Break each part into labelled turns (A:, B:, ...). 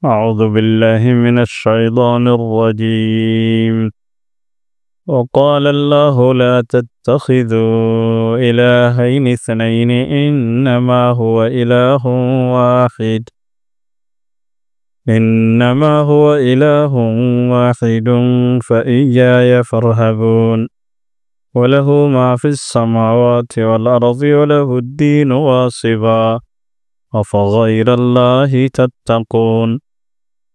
A: أعوذ بالله من الشيطان الرجيم. وقال الله لا تتخذوا إلهين اثنين إنما هو إله واحد فإياي فارهبون وله ما في السماوات والأرض وله الدين واصبا أفغير الله تتقون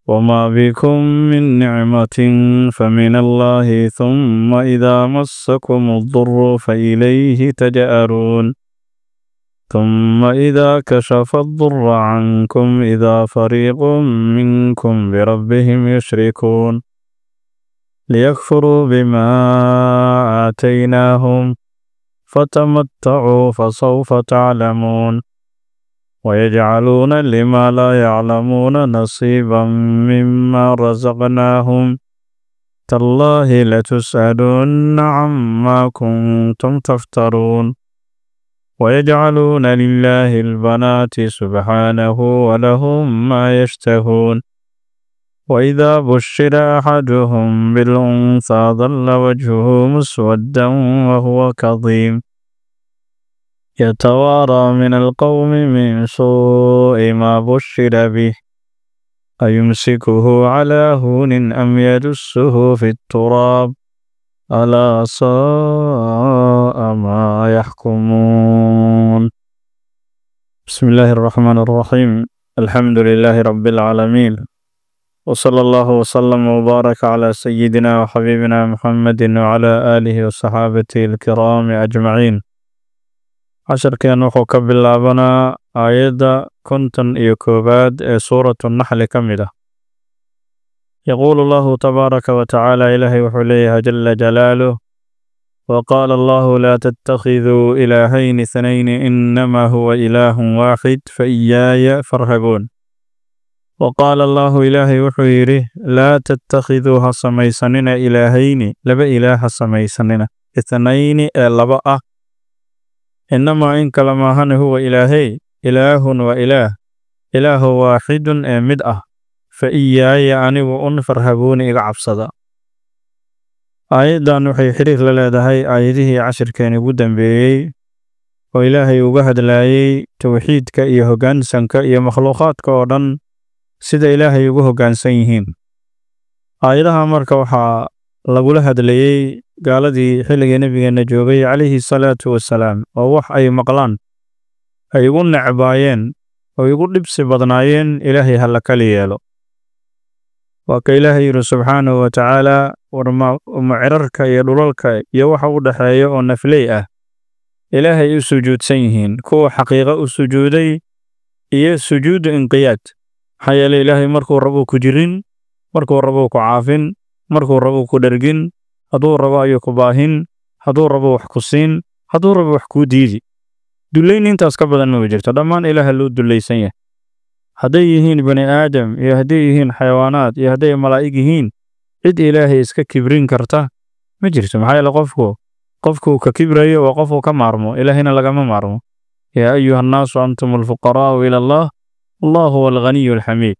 A: وما بكم من نعمة فمن الله ثم إذا مسكم الضر فإليه تجأرون ثم إذا كشف الضر عنكم إذا فريق منكم بربهم يشركون ليكفروا بما آتيناهم فتمتعوا فسوف تعلمون ويجعلون لما لا يعلمون نصيبا مما رزقناهم تالله لتسألن عما كنتم تفترون ويجعلون لله البنات سبحانه ولهم ما يشتهون وإذا بشر أحدهم بالأنثى ظل وجهه مسودا وهو كظيم يتوارى من القوم من سوء ما بشر به أيمسكه على هون أم يدسه في التراب ألا ساء ما يحكمون. بسم الله الرحمن الرحيم. الحمد لله رب العالمين، وصلى الله وسلم وبارك على سيدنا وحبيبنا محمد وعلى آله وصحابته الكرام أجمعين. عشركان وحو كبلابنا آيات كنتن إيكوباد سورة النحل كمدة. يقول الله تبارك وتعالى إلهي وحليها جل جلاله: وقال الله لا تتخذوا إلهين اثنين إنما هو إله واحد فإياي فارهبون. وقال الله إلهي وحيره لا تتخذوا سميسننا إلهين لبا إله سميسننا اثنين لبا إنما إن كلمهن هو إلهي إله وإله إله واحد مدأ فإياي أني وأن فارهبون إلى عبصدا. آيدان وحي حريق للادهي آيده عشر كان بودن بي وإلهي وقهد لاي توحيد كأيه قانسان كأيه مخلوقات كودن سيد إلهي وقهو قانسينهين. آيدها مركا وحا لقولها دليي قال دي حلق نبي النجوبي عليه الصلاة والسلام ووح أي مقلان أي يقول نعبايين ويقول لبس بدنايين إلهي هلك ليالو وكإلهي سبحانه وتعالى ومعررك يدللك يوحى ودحايا ونفليئة إلهي يسجود سيهين كو حقيقة السجودي إيه سجود انقياد حيال إلهي مركو ربو كجرين مركو ربو كعافين مركو ربو كدرقين هدو ربو أيوكو باهين هدو ربو وحكسين هدو ربو وحكو ديدي دولين انت اسكبدا نوجرت دمان إله اللو دوليسان هديهين بني آدم يهديهين حيوانات يهدي ملائكهين عد إلهي اسكا كبرين كرتا مجرت محايا قفكو ككبرية وقفو كمارمو إلهينا لغم مارمو يا أيها الناس أنتم الفقراء إلى الله الله هو الغني الحميد.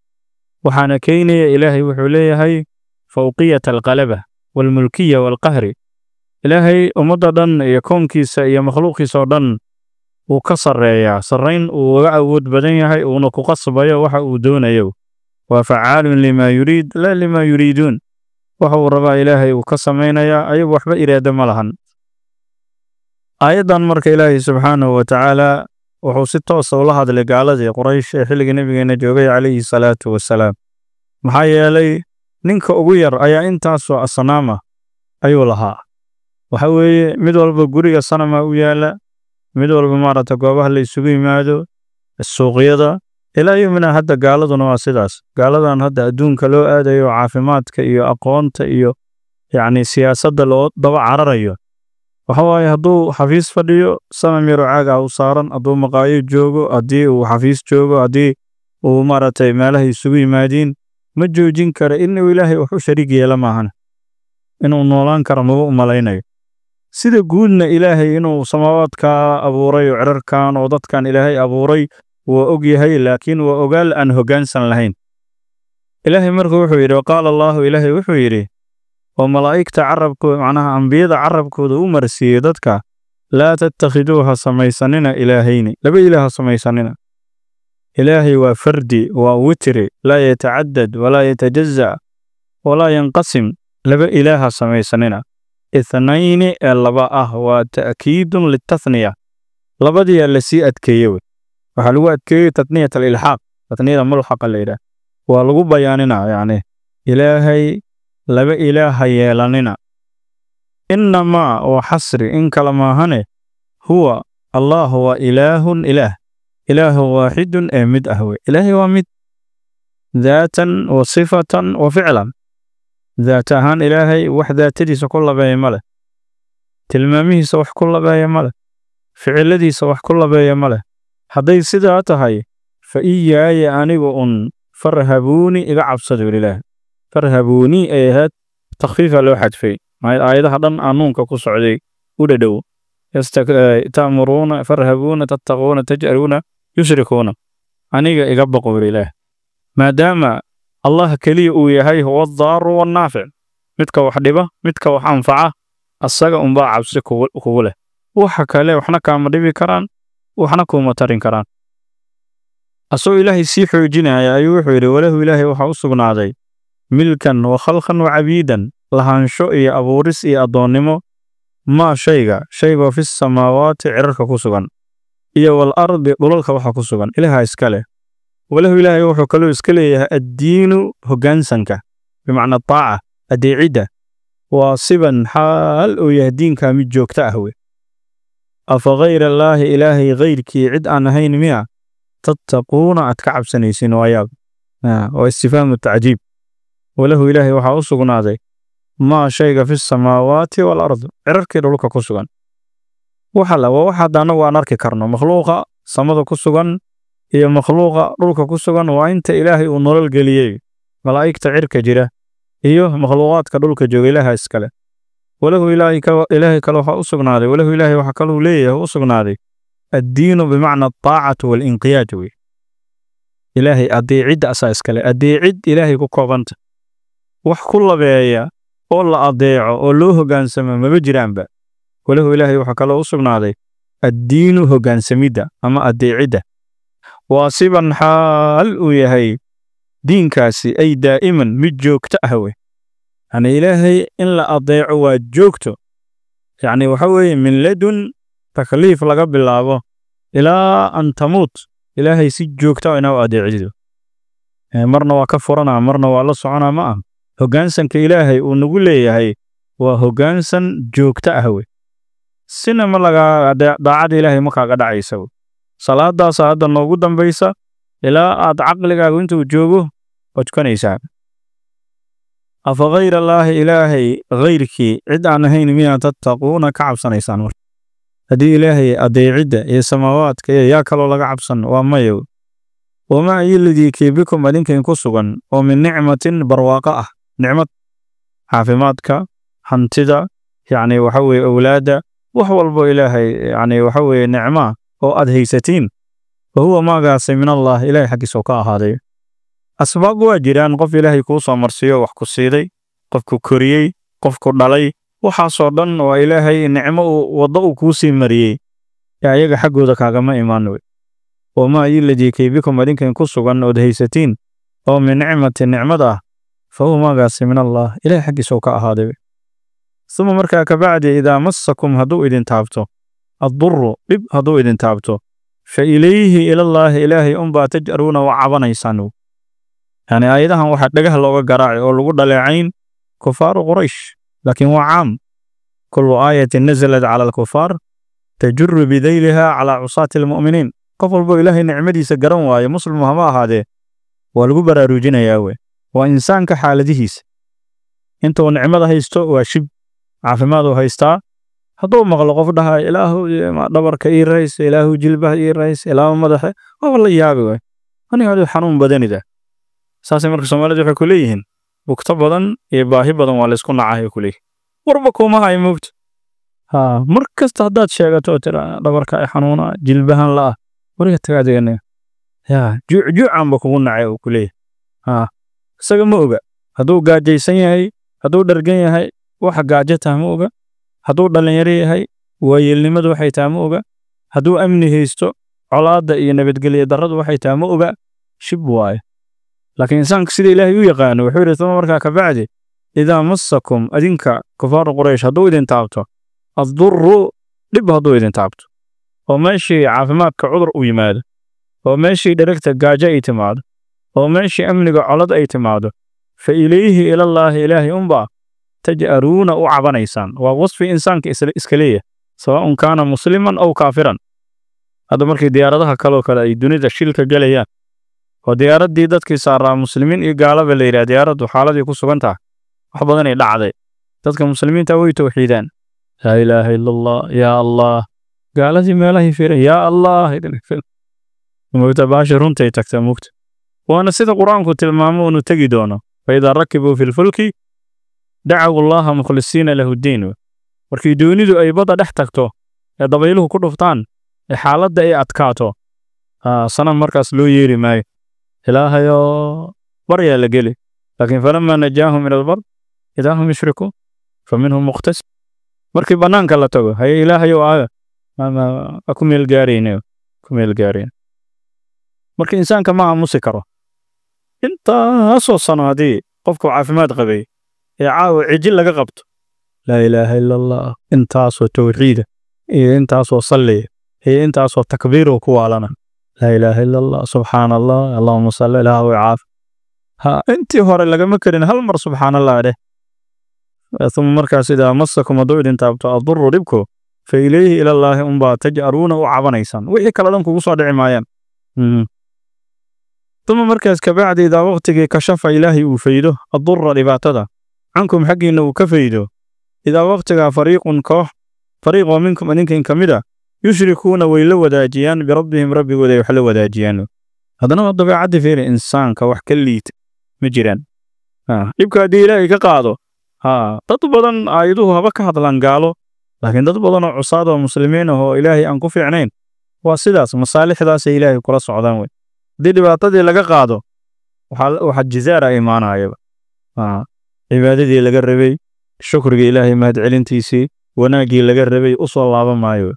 A: وحانا كيني إلهي وحوليه فوقية القلبة والملكية والقهر. إلهي أمضدن يكون كيسا يمخلوق صدن وكسر يا سرين وعود بدنيا ونكو قصبيا وحا دون يو وفعال لما يريد لا لما يريدون وحو ربا إلهي وكسمين يا أي وحبا إرادة ملهن. أيضا مرك إلهي سبحانه وتعالى وحو ستة صولها دلقالة قريش حلق نبي نجوبي عليه الصلاة والسلام محايا لي ننك أغير أيا إنتاسو الصنامة أيو لها وحوي مدول بقرية الصنامة ويالا مدول بمارة قوابها اللي يسوقي مادو السوقية إلى يومنا هدا قالدنا واسداس قالدان هدا أدون كلو آدايو عافماتك إيو أقوانت إيو يعني سياسة لو ضبع عرريو وحواي هدو حفيز فديو سماميرو عاقا وصارن هدو مقايو جوغو أدي وحفيز جوغو أدي ومارة ماله يسوقي مادين مجوجين كرا إنو إلهي وحو شريك يلماهن إنو نولان كرمو ملاينيو sida guudna ilaahay inuu samaawaadka abuuray oo cirarkan oo dadkan ilaahay abuuray waa og yahay laakiin waa ogaal aan hoggaansan lahayn إلهي مركو وحو يري وقال الله إلهي وحو يري وملائكة عربكو معناها أنبياء عربكو دو مرسي ددك لا تتخذوها سميساننا إلهين لبا إله سميساننا إلهي وفردي ووتري لا يتعدد ولا يتجزأ ولا ينقسم لبا إله سميساننا اثنين اللبا وتأكيد للتثنية لبدي اللسي أتكيوي وحلو أتكيو تثنية الإلحاق تثنية الملحق الليلة ولغو بياننا يعني إلهي لبا إله يلاننا إنما وحصر إن كلماهن هو الله هو إله واحد أمد أهوي إلهي ومد ذاتا وصفة وفعلا ذاتهان إلهي وحدة تديس كل باي ماله تلمامه سوح كل باي ماله فعلدي سوح كل باي ماله حدي سداتهاي فإياي أنيغ فرهبوني إذا عبصدوا لله فرهبوني أيهات تخفيف لو حد في ما آيات هذن أنونك كسعدي وددو تأمرون فرهبون تتقون تجأرون يشركون أنيغ إغبقوا لله ما دام الله كلي ويهي هو الضار والنافع متك وحدبه متك وحنفعه السجا أنباع عبسك كوله وحكى له وحنا كامريبي كران وحنا كومترين كران أسو إلهي سيحو جنا أيوه وله إلهي وحوصقنا عليه ملكا وخلقا وعبيدا لهانشو إيا أبوريس إيا أدونيمو ما شيغا في السماوات عررك كسوغان إيا والأرض ضلالك وحا كسوغان إلها إسكاله وله إلهي وحو كلو إسكاله الدين هجانسنك بمعنى الطاعة الديعدة واصبا حال ويهدين كامل جوكتا أهوي أفغير الله إلهي غيرك عد أن هين مياه تتقون أتكعب سنيسين وياب واستفهام التعجيب وله إلهي وحا أسوغنا ذي ما شيء في السماوات والأرض عررك دولك كسوغان وحلا وواحد أنا وأنارك كرنو مخلوقة سمد كسوغان هي مخلوقة دولك كسوغان وإنت إلهي ونور القليي ملائكة عرك جرة هي مخلوقات كدولك جو إلها إسكالة وله إلهي كالوحا أسوغنا ذي وله إلهي وحا كالو ليه أسوغنا ذي الدين بمعنى الطاعة والإنقياد إلهي أديعد أساسكالة أديعد إلهي كوكوبانت wax ku labeeya oo la adeeco oo loo hogaansamo ma jiraanba walahi ilaahay waxa kale oo sugnaaday ad-diinu hogaansamida ama adeecida waasiban xaal uu yahay diinkaasi ay daa'iman mid joogto ah yani ilaahay in la adeeco waa joogto yani waxa weeye min ladun takliif laga bilaabo ilaa an tamut ilaahay si joogto inuu adeecido marna waa ka furana marna waa la socona ma ah hoggaansanka ilaahay uu nagu leeyahay waa hoggaansan joogto ah sina ma laga daacad ilaahay ma kaaga dhacaysa salaadaas hadda noogu dambaysa ilaa aad caqligaagu intuu joogo wajkanaysaa afa ghayra allaahi ilaahay ghayrkii cid aan ahayn miyaa tattaquuna ka cabsanaysaan haddii ilaahay adeecidda iyo samaawaadka yaa kaloo laga cabsan waa mayow wamaa yilidii bikum adinkan ku sugan oo min nicmatin barwaaqa ah نعمة عافماتك حنتدا يعني وحوي أولادة وهو البو إلهي يعني وحوي نعمة أو أدهيستين وهو ما قاسي من الله إلهي حق سوكا هذا أسباب واجران قف إلهي كوصا مرسيو وحكو سيدي قفكو كوريي قفكو دالي وحاصردن وإلهي نعمة وضعو كوسي مريي يعني يجا حقو دكاغا ما إيمانوي وما يلدي كيبكم ودينك ينكسوغن أدهيستين أو من نعمة فهو ما قاسي من الله إلهي حق سوكا هذا ثم مركا كبعد إذا مسكم هدو إذن تابتو الضر لب هدو إذن تابتو فإليه إلى الله إلهي أنبا تجأرون وعبنا يسانو يعني أيضا واحد لقاه اللغة قراعي ولقود لعين كفار قريش لكن هو عام كل آية نزلت على الكفار تجر بذيلها على عصاة المؤمنين قفل بو إلهي نعمدي سقرون وآية مسلم هما هذا ولقو براروجين ياوي وإنسان كحالدهيس انتو نعمة هيستو وشب عافمادو هيستا هدو مغلقو فدها إلهو دبرك إي رئيس إلهو جلبه إي رئيس إلهو مدحي والله يابي أنا هذا حنون بدني ده ساسي مركز سومالي جفا كليهن وكتب بدن إباهي بدن والسكون نعاهي كليه وربكو ما هاي موت مركز تهداد شاقتو ترى دبرك إي حنونا جلبهن لا ورقة تقادي يا جوع عم بكو نعاهي كليه isaga ma oga hadduu gaajaysan yahay hadduu dhargan yahay waxa gaajo tahay ma oga hadduu dhalinyaro yahay waayeelnimadu waxay tahay ma oga hadduu amni haysto colaadda iyo nabadgelyo darradu waxay tahay ma oga shib waaye laakiin insaanka sida ilaahay u yaqaano wuxuu yidhi tuma markaa ka bacdi idaa massakum adinka kufaaru quraysh hadduu idin taabto addurru dhib hadduu idin taabto oo meeshii caafimaadka cudur u yimaado oo meeshii dheragta gaajo ay timaado oo meeshii amniga colad ay timaado fa ilayhi ilallaahi ilaahay unbaa taj'aruuna u cabanaysaan waa wasfi insaanka iska leeyahay sawaa'un kaana musliman aw kaafiran hadda markii diyaaradaha kaloo kale ay dunida shilka galayaan oo diyaaraddii dadkii saaraa muslimiin iyo gaalaba la yidhaha diyaaraddu xaaladii ku sugan tahay wax badanay dhacday dadka muslimiinta way tawxiidaan laa ilaaha ila allah yaa allah gaaladii meelahay fiiran yaa allah mogta baasha runtay tagta mugta waana sida qur-aanku tilmaamo unu tegi doono faidaa rakibuu fi lfulki dacaw allaha mukhlisiina lahu ddiin markii doonidu ay badda dhex tagto ee dabayluhu ku dhuftaan ee xaaladda ay adkaato sanam markaas loo yeeri maayo ilaahayo baryaa la geli laakiin falamaa najaahum ila albar idaa hum yushrikuun faminhum muqtasid markii bannaanka la tago haye ilaahayo aaga ku meel gaarayne ku meel gaarayne marka insaanka ma aamusi karo intaasoo sano haddii qofku caafimaad qabay ee caawa cijil laga qabto laa ilaaha ila allah intaasoo tawxiida iyo intaasoo salliya iyo intaasoo takbiiroo ku waalana laa ilaaha ila allah subxaana allah allahuma salli ilaaha wa caafi intii hore lagama karin hal mar subxaana allah dheh uma markaas idaa massakum hadduu idin taabto addurru dhibku fa ilayhi ilallaahi unbaa taj'aruuna u cabanaysaan wixii kale dhan kugu soo dhici maayaan uma markaas kabacdi idaa waqtigii kashafa ilaahay uu faydo addurra dhibaatada cankum xaggiinna uu ka faydo idaa waqtigaa fariiqun koox fariiqoo minkum idinkin ka mid a yushrikuuna way la wadaajiyaan birabbihim rabbigooda ay wax la wadaajiyaan haddana waa dabeecaddi fiiri insaanka wax ka liita ma jiraan dhibka haddii ilaahay ka qaado dad badan aayaduhu haba ka hadlaan gaalo laakiin dad badan oo cusaad oo muslimiin ah oo ilaahay aan ku fiicnayn waa sidaas masaalixdaasay ilaahay kula socdaan wey haddii dhibaatadii laga qaado waxa jizaara imaanayaba cibaadadii laga rabay shukrigii ilaahay mahadcelintiisii wanaaggii laga rabay u soo laaban maayo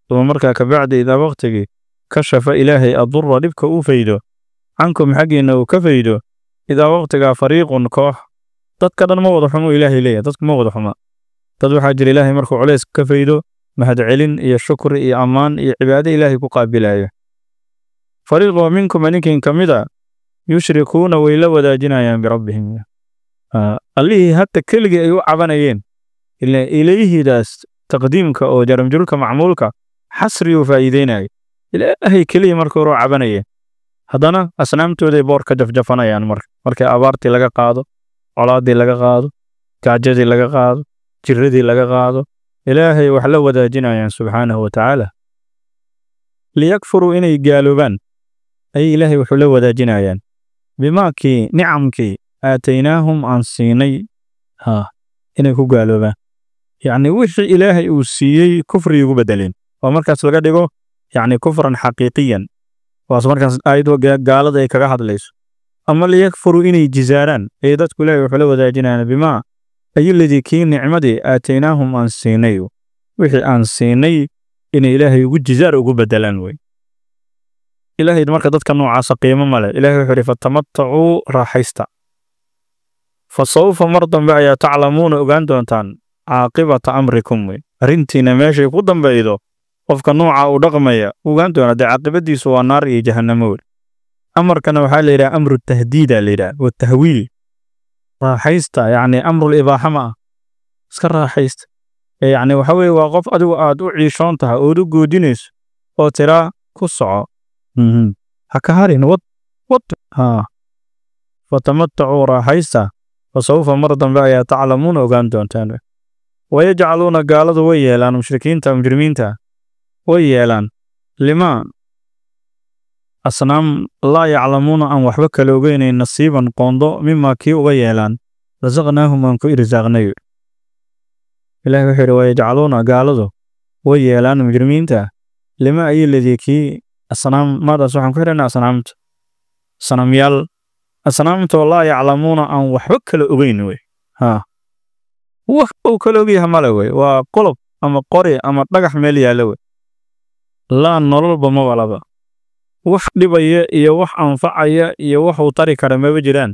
A: uma markaa kabacdi idaa waqtigii kashafa ilaahay addurra dhibka uu faydo cankum xaggiinna uu ka faydo idaa waqtigaa fariiqun koox dadka dhan ma wada xumo ilaahay leeyahay dadku ma wada xuma dad waxaa jira ilaahay markuu culays ka faydo mahadcelin iyo shukri iyo ammaan iyo cibaado ilaahay ku qaabilayo fariiqoo minkum idinkin ka mid a yushrikuuna way la wadaajinayaan birabbihim allihii hadda keligii ay u cabanayeen ilayhidaas taqdiimka oo jaramjulka macmuulka xasri uu faa'iideynayo ilaahay keliya marka hore u cabanayeen haddana asnaamtooday boor ka jafjafanayaan markii abaartii laga qaado colaaddii laga qaado gaajadii laga qaado jiradii laga qaado ilaahay wax la wadaajinayaan subxaanahu wa tacaala liyakfuruu inay gaaloobaan ayay ilaahay wuxuu la wadaajinayaan bimaakii nicamkii aataynaahum aan siinay inay ku gaaloobaan yacni wixii ilaahay uu siiyey kufri ugu bedeleen oo markaas laga dhigo yacni kufran xaqiiqiyan waas markaas aayaddu gaalada ay kaga hadlayso ama liyakfuruu inay jizaaraan ee dadku ilaahay wuxuu la wadaajinayaan bimaa ayuladii kii nicmadii aataynaahum aan siinay wixii aan siinay inay ilaahay ugu jizaar ugu bedelaan wey ilaahay marka dadka noocaasa qiimo male ilaahay wuxuu yidhi fatamattacuu raaxaysta fa sawfa mar dambe ayaa taclamuuna ogaan doontaan caaqibata amrikum wey arrintiina meeshay ku dambaydo qofka nooca uu dhaqmaya ogaan doona dee caaqibadiisu waa naar iyo jahannamo wey amarkana waxaa la yidhaha amru tahdiida la yidhaha watahwiil raaxaysta yacni amrul ibaaxa ma ah iska raaxaysta yacni waxa weeye waa qof adigu aad u ciishoon tahay ood u goodinayso oo tiraa ku soco ha ka harin wad fatamattacuu raaxaysta fasawfa mar dambe ayaa taclamuuna ogaan doontaan wayajcaluuna gaaladu way yeelaan mushrikiinta mujrimiinta way yeelaan limaa asnaam laa yaclamuuna aan waxba kala ogeynayn nasiiban qoondo mimaa kii uga yeelaan rasaqnaahum aan ku irsaaqnay ilaahay wuxuu yidhi wayajcaluuna gaaladu way yeelaan mujrimiinta limaa ayiladii kii asnaam maadaas waxaan ku xidhanaa asnaamta sanamyaal asnaamta laa yaclamuuna aan waxba kala ogeyn wey wax uu kala ogyahay male wey waa qolob ama qori ama dhagax meel yaalla wey laa nololba ma walaba wax dhibaya iyo wax anfacaya iyo wax uu tari kara maba jiraan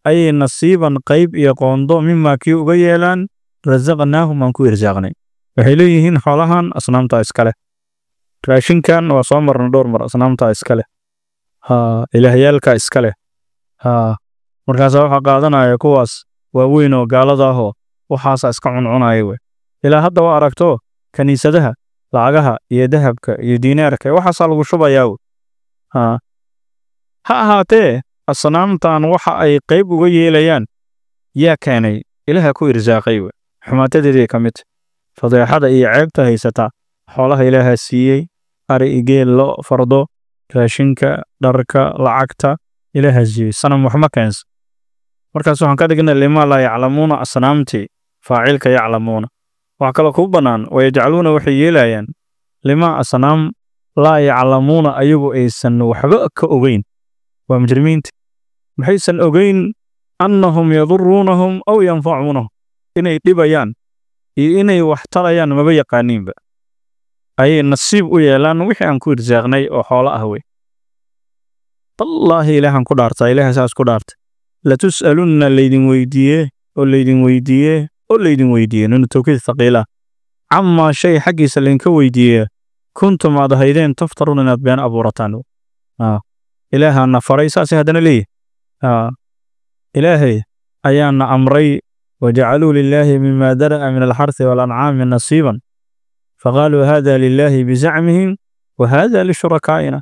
A: ayay nasiiban qayb iyo qoondo mimaa kii uga yeelaan rasaqnaahum aan ku irsaaqnay waxay leeyihiin xoolahan asnaamta iskale raashinkan waa soo marna dhowr mar asnaamta iskale ilaahyaalka iskale markaas waxa qaadanaya kuwaas waaweyn oo gaalada ah oo waxaas iska cuncunaya wey ilaa hadda waa aragto kaniisadaha lacagaha iyo dahabka iyo diinaarka waxaas lagu shubayaa wey ha ahaatee asnaamtan waxa ay qayb uga yeelayaan yaa keenay ilaaha ku irsaaqay wey xumaatadeedii ka mid fadeexada iyo ceebta haysata xoolaha ilaaha siiyey ari igeel lo fardo raashinka dharka lacagta ilaaha siiyey sanam wax ma keensan markaas waxaan ka dhignay lima laa yaclamuuna asnaamtii faacilka yaclamuuna wax kale ku bannaan wayajcaluuna waxay yeelayaan lima asnaam laa yaclamuuna ayagu aysan waxba ka ogeyn waa mujrimiinta maxaysan ogeyn annahum yaduruunahum aw yanfacuunahum inay dhibayaan iyo inay wax tarayaan maba yaqaaniinba ayay nasiib u yeelaan wixii aan ku irsaaqnay oo xoolo ah wey wallaahi ilaahan ku dhaartaa ilaaha saas ku dhaarta latus'alunna laydin weydiiye nunu tawkiid thaqiila camaa shay xaggiisa laydinka weydiiye kuntum aad ahaydeen taftaruun inaad been abuurataan ilaahana faray saasay haddana leeyahy ilaahay ayaana amray wajacaluu lilaahi mima dara'a min alxarthi waalancaami nasiiban faqaaluu hada lilaahi bizacmihim wa hada lishurakaaina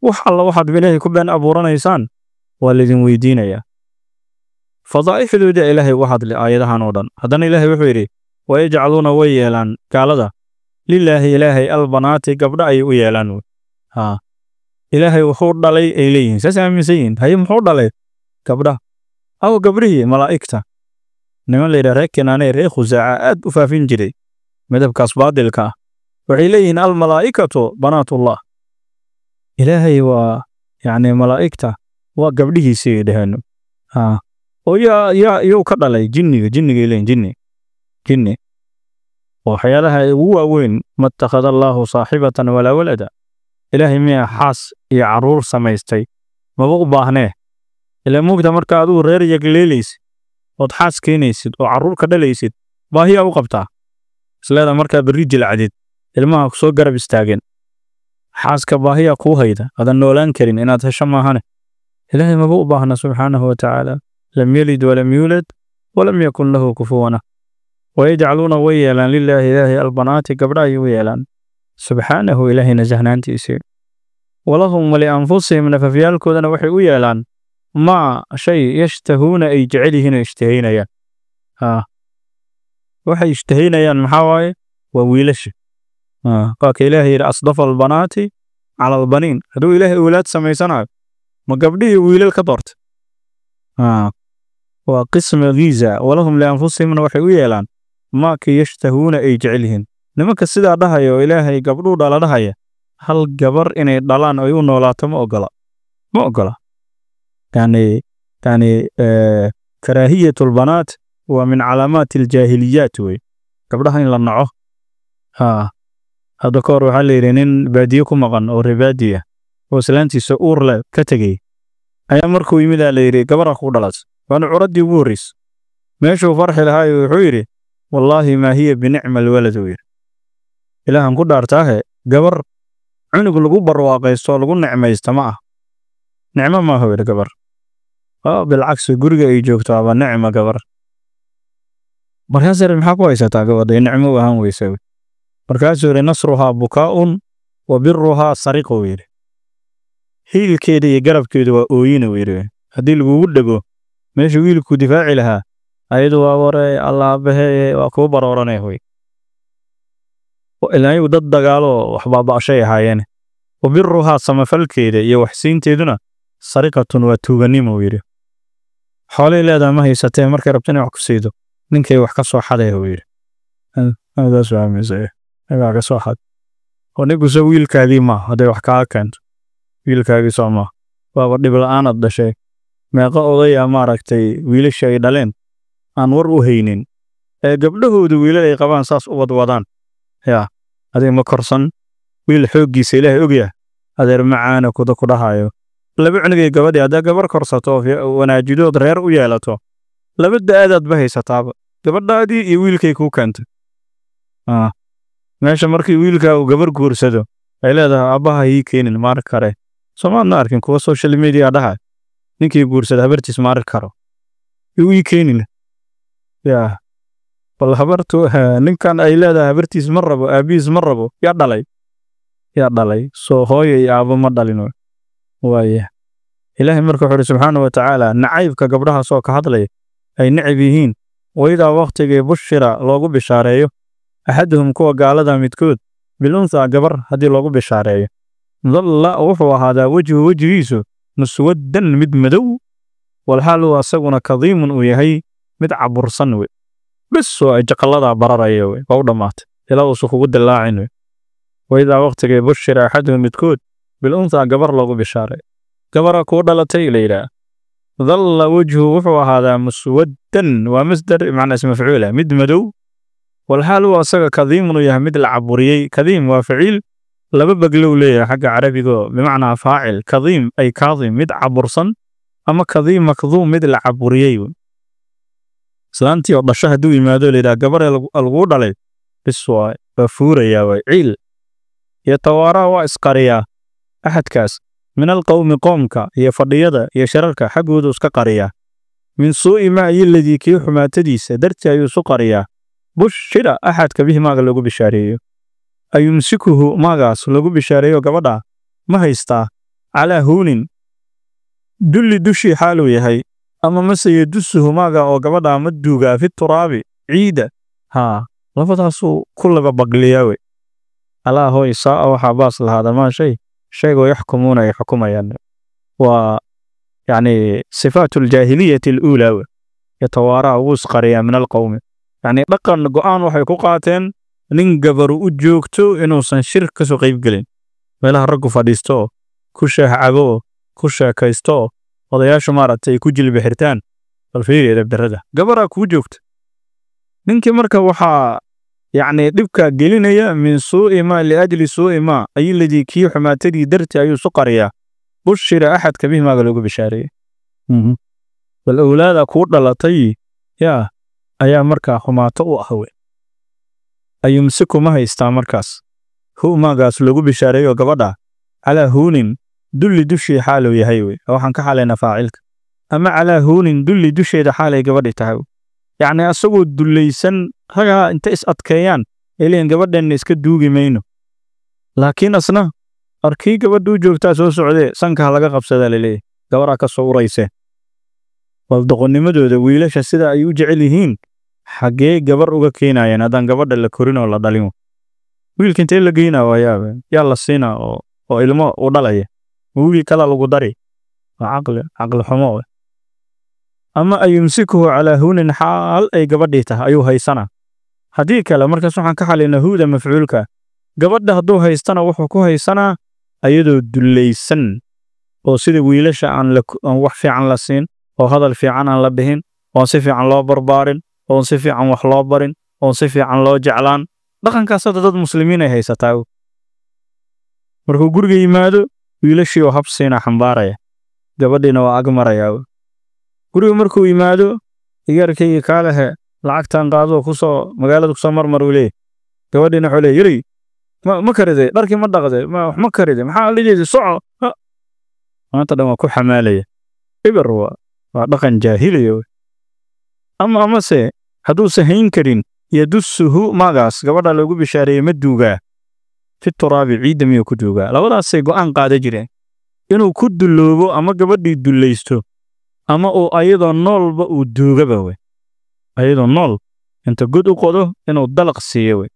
A: wax alla waxaad ilaahay ku been abuuranaysaan waa laydin weydiinayaa fadaa'ixdooda ilaahay uga hadlay aayadahan oo dhan haddana ilaahay wuxuu yidhi wayajcaluuna way yeelaan gaalada lilaahi ilaahay albanaati gabdha ayay u yeelaan ilaahay wuxuu dhalay ay leeyihiin saas aaminsan yihiin haye muxuu dhalay gabdha aw gabrihii malaa'igta niman la yidhaha reer kinaanee reer khusaaca aad u faafin jiray midabkaas baadilka ah waxay leeyihiin almalaa'ikatu banaatullah ilaahay waa yacni malaa'igta waa gabdhihiisii dhaheen oo yuu ka dhalay jinnigay leeyihin jinni waxyaalaha ugu waaweyn ma ittakhada allaahu saaxibatan walaa walada ilaahay miyaa xaas iyo carruur samaystay maba u baahnee ilaa mugta marka adigu reer yagleelaysid ood xaas keenaysid oo carruur ka dhalaysid baahiyaa u qabtaa isleeda markaa berri jilcadid ilmaha soo garab istaageen xaaska baahiyaa kuu hayda adan noolaan karin inaad hesho maahane ilaahay maba u baahna subxaanahu watacaala lam yalid walam yuulad walam yakun lahu kufuwan wayajcaluuna way yeelaan lilaahi ilaahi albanaati gabdha ayay u yeelaan subxaanahu ilaahay nasahnaantiisii walahum walianfusihim nafafyaalkoodana waxay u yeelaan maa shay yashtahuuna ay jecel yihiin oo ishtahaynayaan waxay ishtahaynayaan maxaa waaye waa wiilasha waa ka ilaahay yidhi asdafa albanaati cala albaniin hadduu ilaahay awlaad samaysanayo ma gabdhihii wiilal ka doorta waa qisma giiza walahum lianfusihimna waxay u yeelaan maaka yashtahuuna ay jecel yihiin nimanka sidaa dhahaya oo ilaahay gabdhuu dhala dhahaya hal gabar inay dhalaan ay u noolaato ma ogola yani karaahiyatu lbanaat waa min calaamaati aljaahiliyaat wey gabdhaha in la naco hadda ka hor waxaa layidhi nin baadiye ku maqan oo reebaadiya oo islaantiisa uur leh ka tegey ayaa markuu yimidaa layidhi gabarha kuu dhalas waana curaddii ugu horreysa meeshuu farxi lahaayo wuxuu yidhi wallaahi maa hiya binicma alwalad uu yidhi ilaahan ku dhaartaahe gabar cunug lagu barwaaqaysto lagu nicmaysta ma ah nicmo maaha yidhi gabar bilcagsi guriga ay joogto aba nicma gabar markaasuu yidhi maxaa ku haysataa gabadha nicmo u ahaan weysa markaasuu yidhi nasruhaa bukaa'un wa biruhaa sariqa uu yidhi hiilkeeda iyo garabkeedu waa ooyina uu yidhi haddii lagugu dhego meesha wiilku difaaci lahaa ayadu waa ware allaabahe waa kuu barooranay hoy ilaa iyagu dad dagaalo wax baaba'ashay ahaayeen wa biruhaa samafalkeeda iyo waxsiinteeduna sariqatun waa tuuganimo uu yidhi xoolay leedaha ma haysatee markay rabto inay wax ku siido ninkay wax ka soo xadaya uu yidhi daasuu aaminsaye nagaa ka soo xad oo ninkuse wiilkaagii maaha hadday wax kaaga keento wiilkaagii soo maaha waaba dhib la'aanad dhashay meeqa odaya maaragtay wiilasha ay dhaleen aan war u haynin ee gabdhahoodu wiilal ay qabaan saas u wadwadaan yaa adeeg ma korsan wiil xooggiisa ilaahay ogyahay adeer macaana kuda ku dhahayo laba cunugay gabadhi haddaa gabar korsato wanaajidood reer u yeelato laba da'adaad ba haysataaba gabadhaadii iyo wiilkay kuu keentay meesha markii wiilka uu gabar guursado ay leedahay aabbaha ii keenin maar kare soomaadna arkin kuwa social media dhaha ninkii guursada habartiis maar karo ii keenin yaa bal habartu ninkan ay leedahay habartiis ma rabo aabiis ma rabo yaa dhalay soo hooyo iyo aabo ma dhalin waaye ilaahay marka wuxuu subxaanahu wa tacaala nacaybka gabdhaha soo ka hadlay ay nacib yihiin wayda waqtigii bushira loogu bishaareeyo axaduhum kuwa gaalada midkood bilunsa gabar haddii loogu bishaareeyo dalla wuxuu ahaadaa wejigiisu muswaddan mid madow walxaal uu asaguna kadiimun uu yahay mid cabursan we bes oo ay jaqaladaa bararaya we waa u dhammaatay ilaa uusu kugu dillaacin we wayda waqtigii bushira axaduhum midkood bilunsa gabar loogu bishaareeyo gabara kuu dhalatay la yidhaah dalla wejhu wuxuu ahaadaa muswaddan waa masdar macnaa ism mafcuula mid madow walxaal uu asaga kadiimun uu yahay mid la caburiyey kadiim waa faciil laba baglow leeyahay xagga carabiga bimacnaa faacil kadiim ay kaadim mid cabursan ama kadiim makduum mid la caburiyey islaantii oo dhasho hadduu yimaado la yidhaha gabar laguu dhalay bis waa fuurayaa way ciil iyo tawaaraa waa isqariyaa axadkaas min alqowmi qoomka iyo fadhiyada iyo shararka xaggoodu iska qariyaa min suu'i maa iyoladii kii xumaatadiisa dartii ayuu isu qariyaa bushira axadka bihi maaga lagu bishaareeyo ayumsikuhu maagaas lagu bishaareeyo gabadha ma haystaa calaa huunin dulli dushii xaaluu yahay ama mase yadusuhu maaga oo gabadha ma duugaa fi turaabi ciida labadaasuu ku laga bagliyaa we alaa hooy saa'a waxaa baas lahaada maa shaygoo yaxkumuuna ay xukumayaan waa yacni sifaatu aljaahiliyati aluulaa we yatawaaraa wuu isqariyaa min alqowmi yacni dhaqan go'aan waxay ku qaateen nin gabaru u joogto inuusan shir ka soo qayb gelin meelaha raggu fadhiisto ku shaah cabo ku sheekaysto odayaashu maaragtay ku jilba xirtaan bal fiiri dabdarada gabaraa kuu joogta ninkii marka waxaa yacni dhibka gelinaya min suu'i maa liajli suu'i maa ayiladii kii xumaatadii dartii ayuu isu qariyaa bushira axadka bihi maaga loogu bishaareeyey bal awlaada kuu dhalatay yaa ayaa markaa xumaato u ah we ayumsiku ma haystaa markaas hu maagaas loogu bishaareeyo gabadha calaa huunin dulli dushii xaaluu yahay we waxaan ka xalaynaa faacilka ama calaa huunin dulli dusheeda xaalay gabadhi tahay yacni asagoo dullaysan ragaa inta is adkeeyaan ileen gabadhanna iska duugi mayno laakiin asna arkii gabadhuu joogtaa soo socdee sanka laga qabsadaa laleeyahay gabaraa ka soo urayse bal doqonnimadooda wiilasha sida ay u jecel yihiin xaggee gabar uga keenayaan haddaan gabadha la korin oo la dhalin wiilka intee la geynaa waayaaba yaa la siinaa oo ilmo u dhalaya wiil kala lagu dari waa caqli xumo ama ayumsikuhu calaa huunin xaal ay gabadhii tahay ayuu haysanaa haddii kale markaas waxaan ka xalaynaa huuda mafcuulka gabadha hadduu haystana wuxuu ku haysanaa ayadoo dullaysan oo sida wiilasha aan wax fiican la siin oo hadal fiican aan la dhihin oon si fiican loo barbaarin oon si fiican wax loo barin oon si fiican loo jeclaan dhaqankaas hadda dad muslimiin ay haysataa markuu guriga yimaado wiilashii oo hab siina xambaaraya gabadhiina waa ag marayaa guriga markuu yimaado iyaarkayga kaalehe lacagtan qaado magaalada kusoo marmar uu leeyahy gabadhiina wuxuu leeyahy yiri ma karide dharkii ma dhaqde wax ma karide maxaa lijeeda soco maanta dhan waa ku xamaalaya ibar waa dhaqan jaahiliya amase hadduusan hayn karin yadusuhu maagaas gabadha loogu bishaareeyey ma duugaa fi turaabi ciidda miyuu ku duugaa labadaasay go'aan qaada jireen inuu ku dulloobo ama gabadhii dullaysto ama uu ayadoo noolba uu duugaba we ayadoo nool inta god u qodo inuu dalaq siiyo we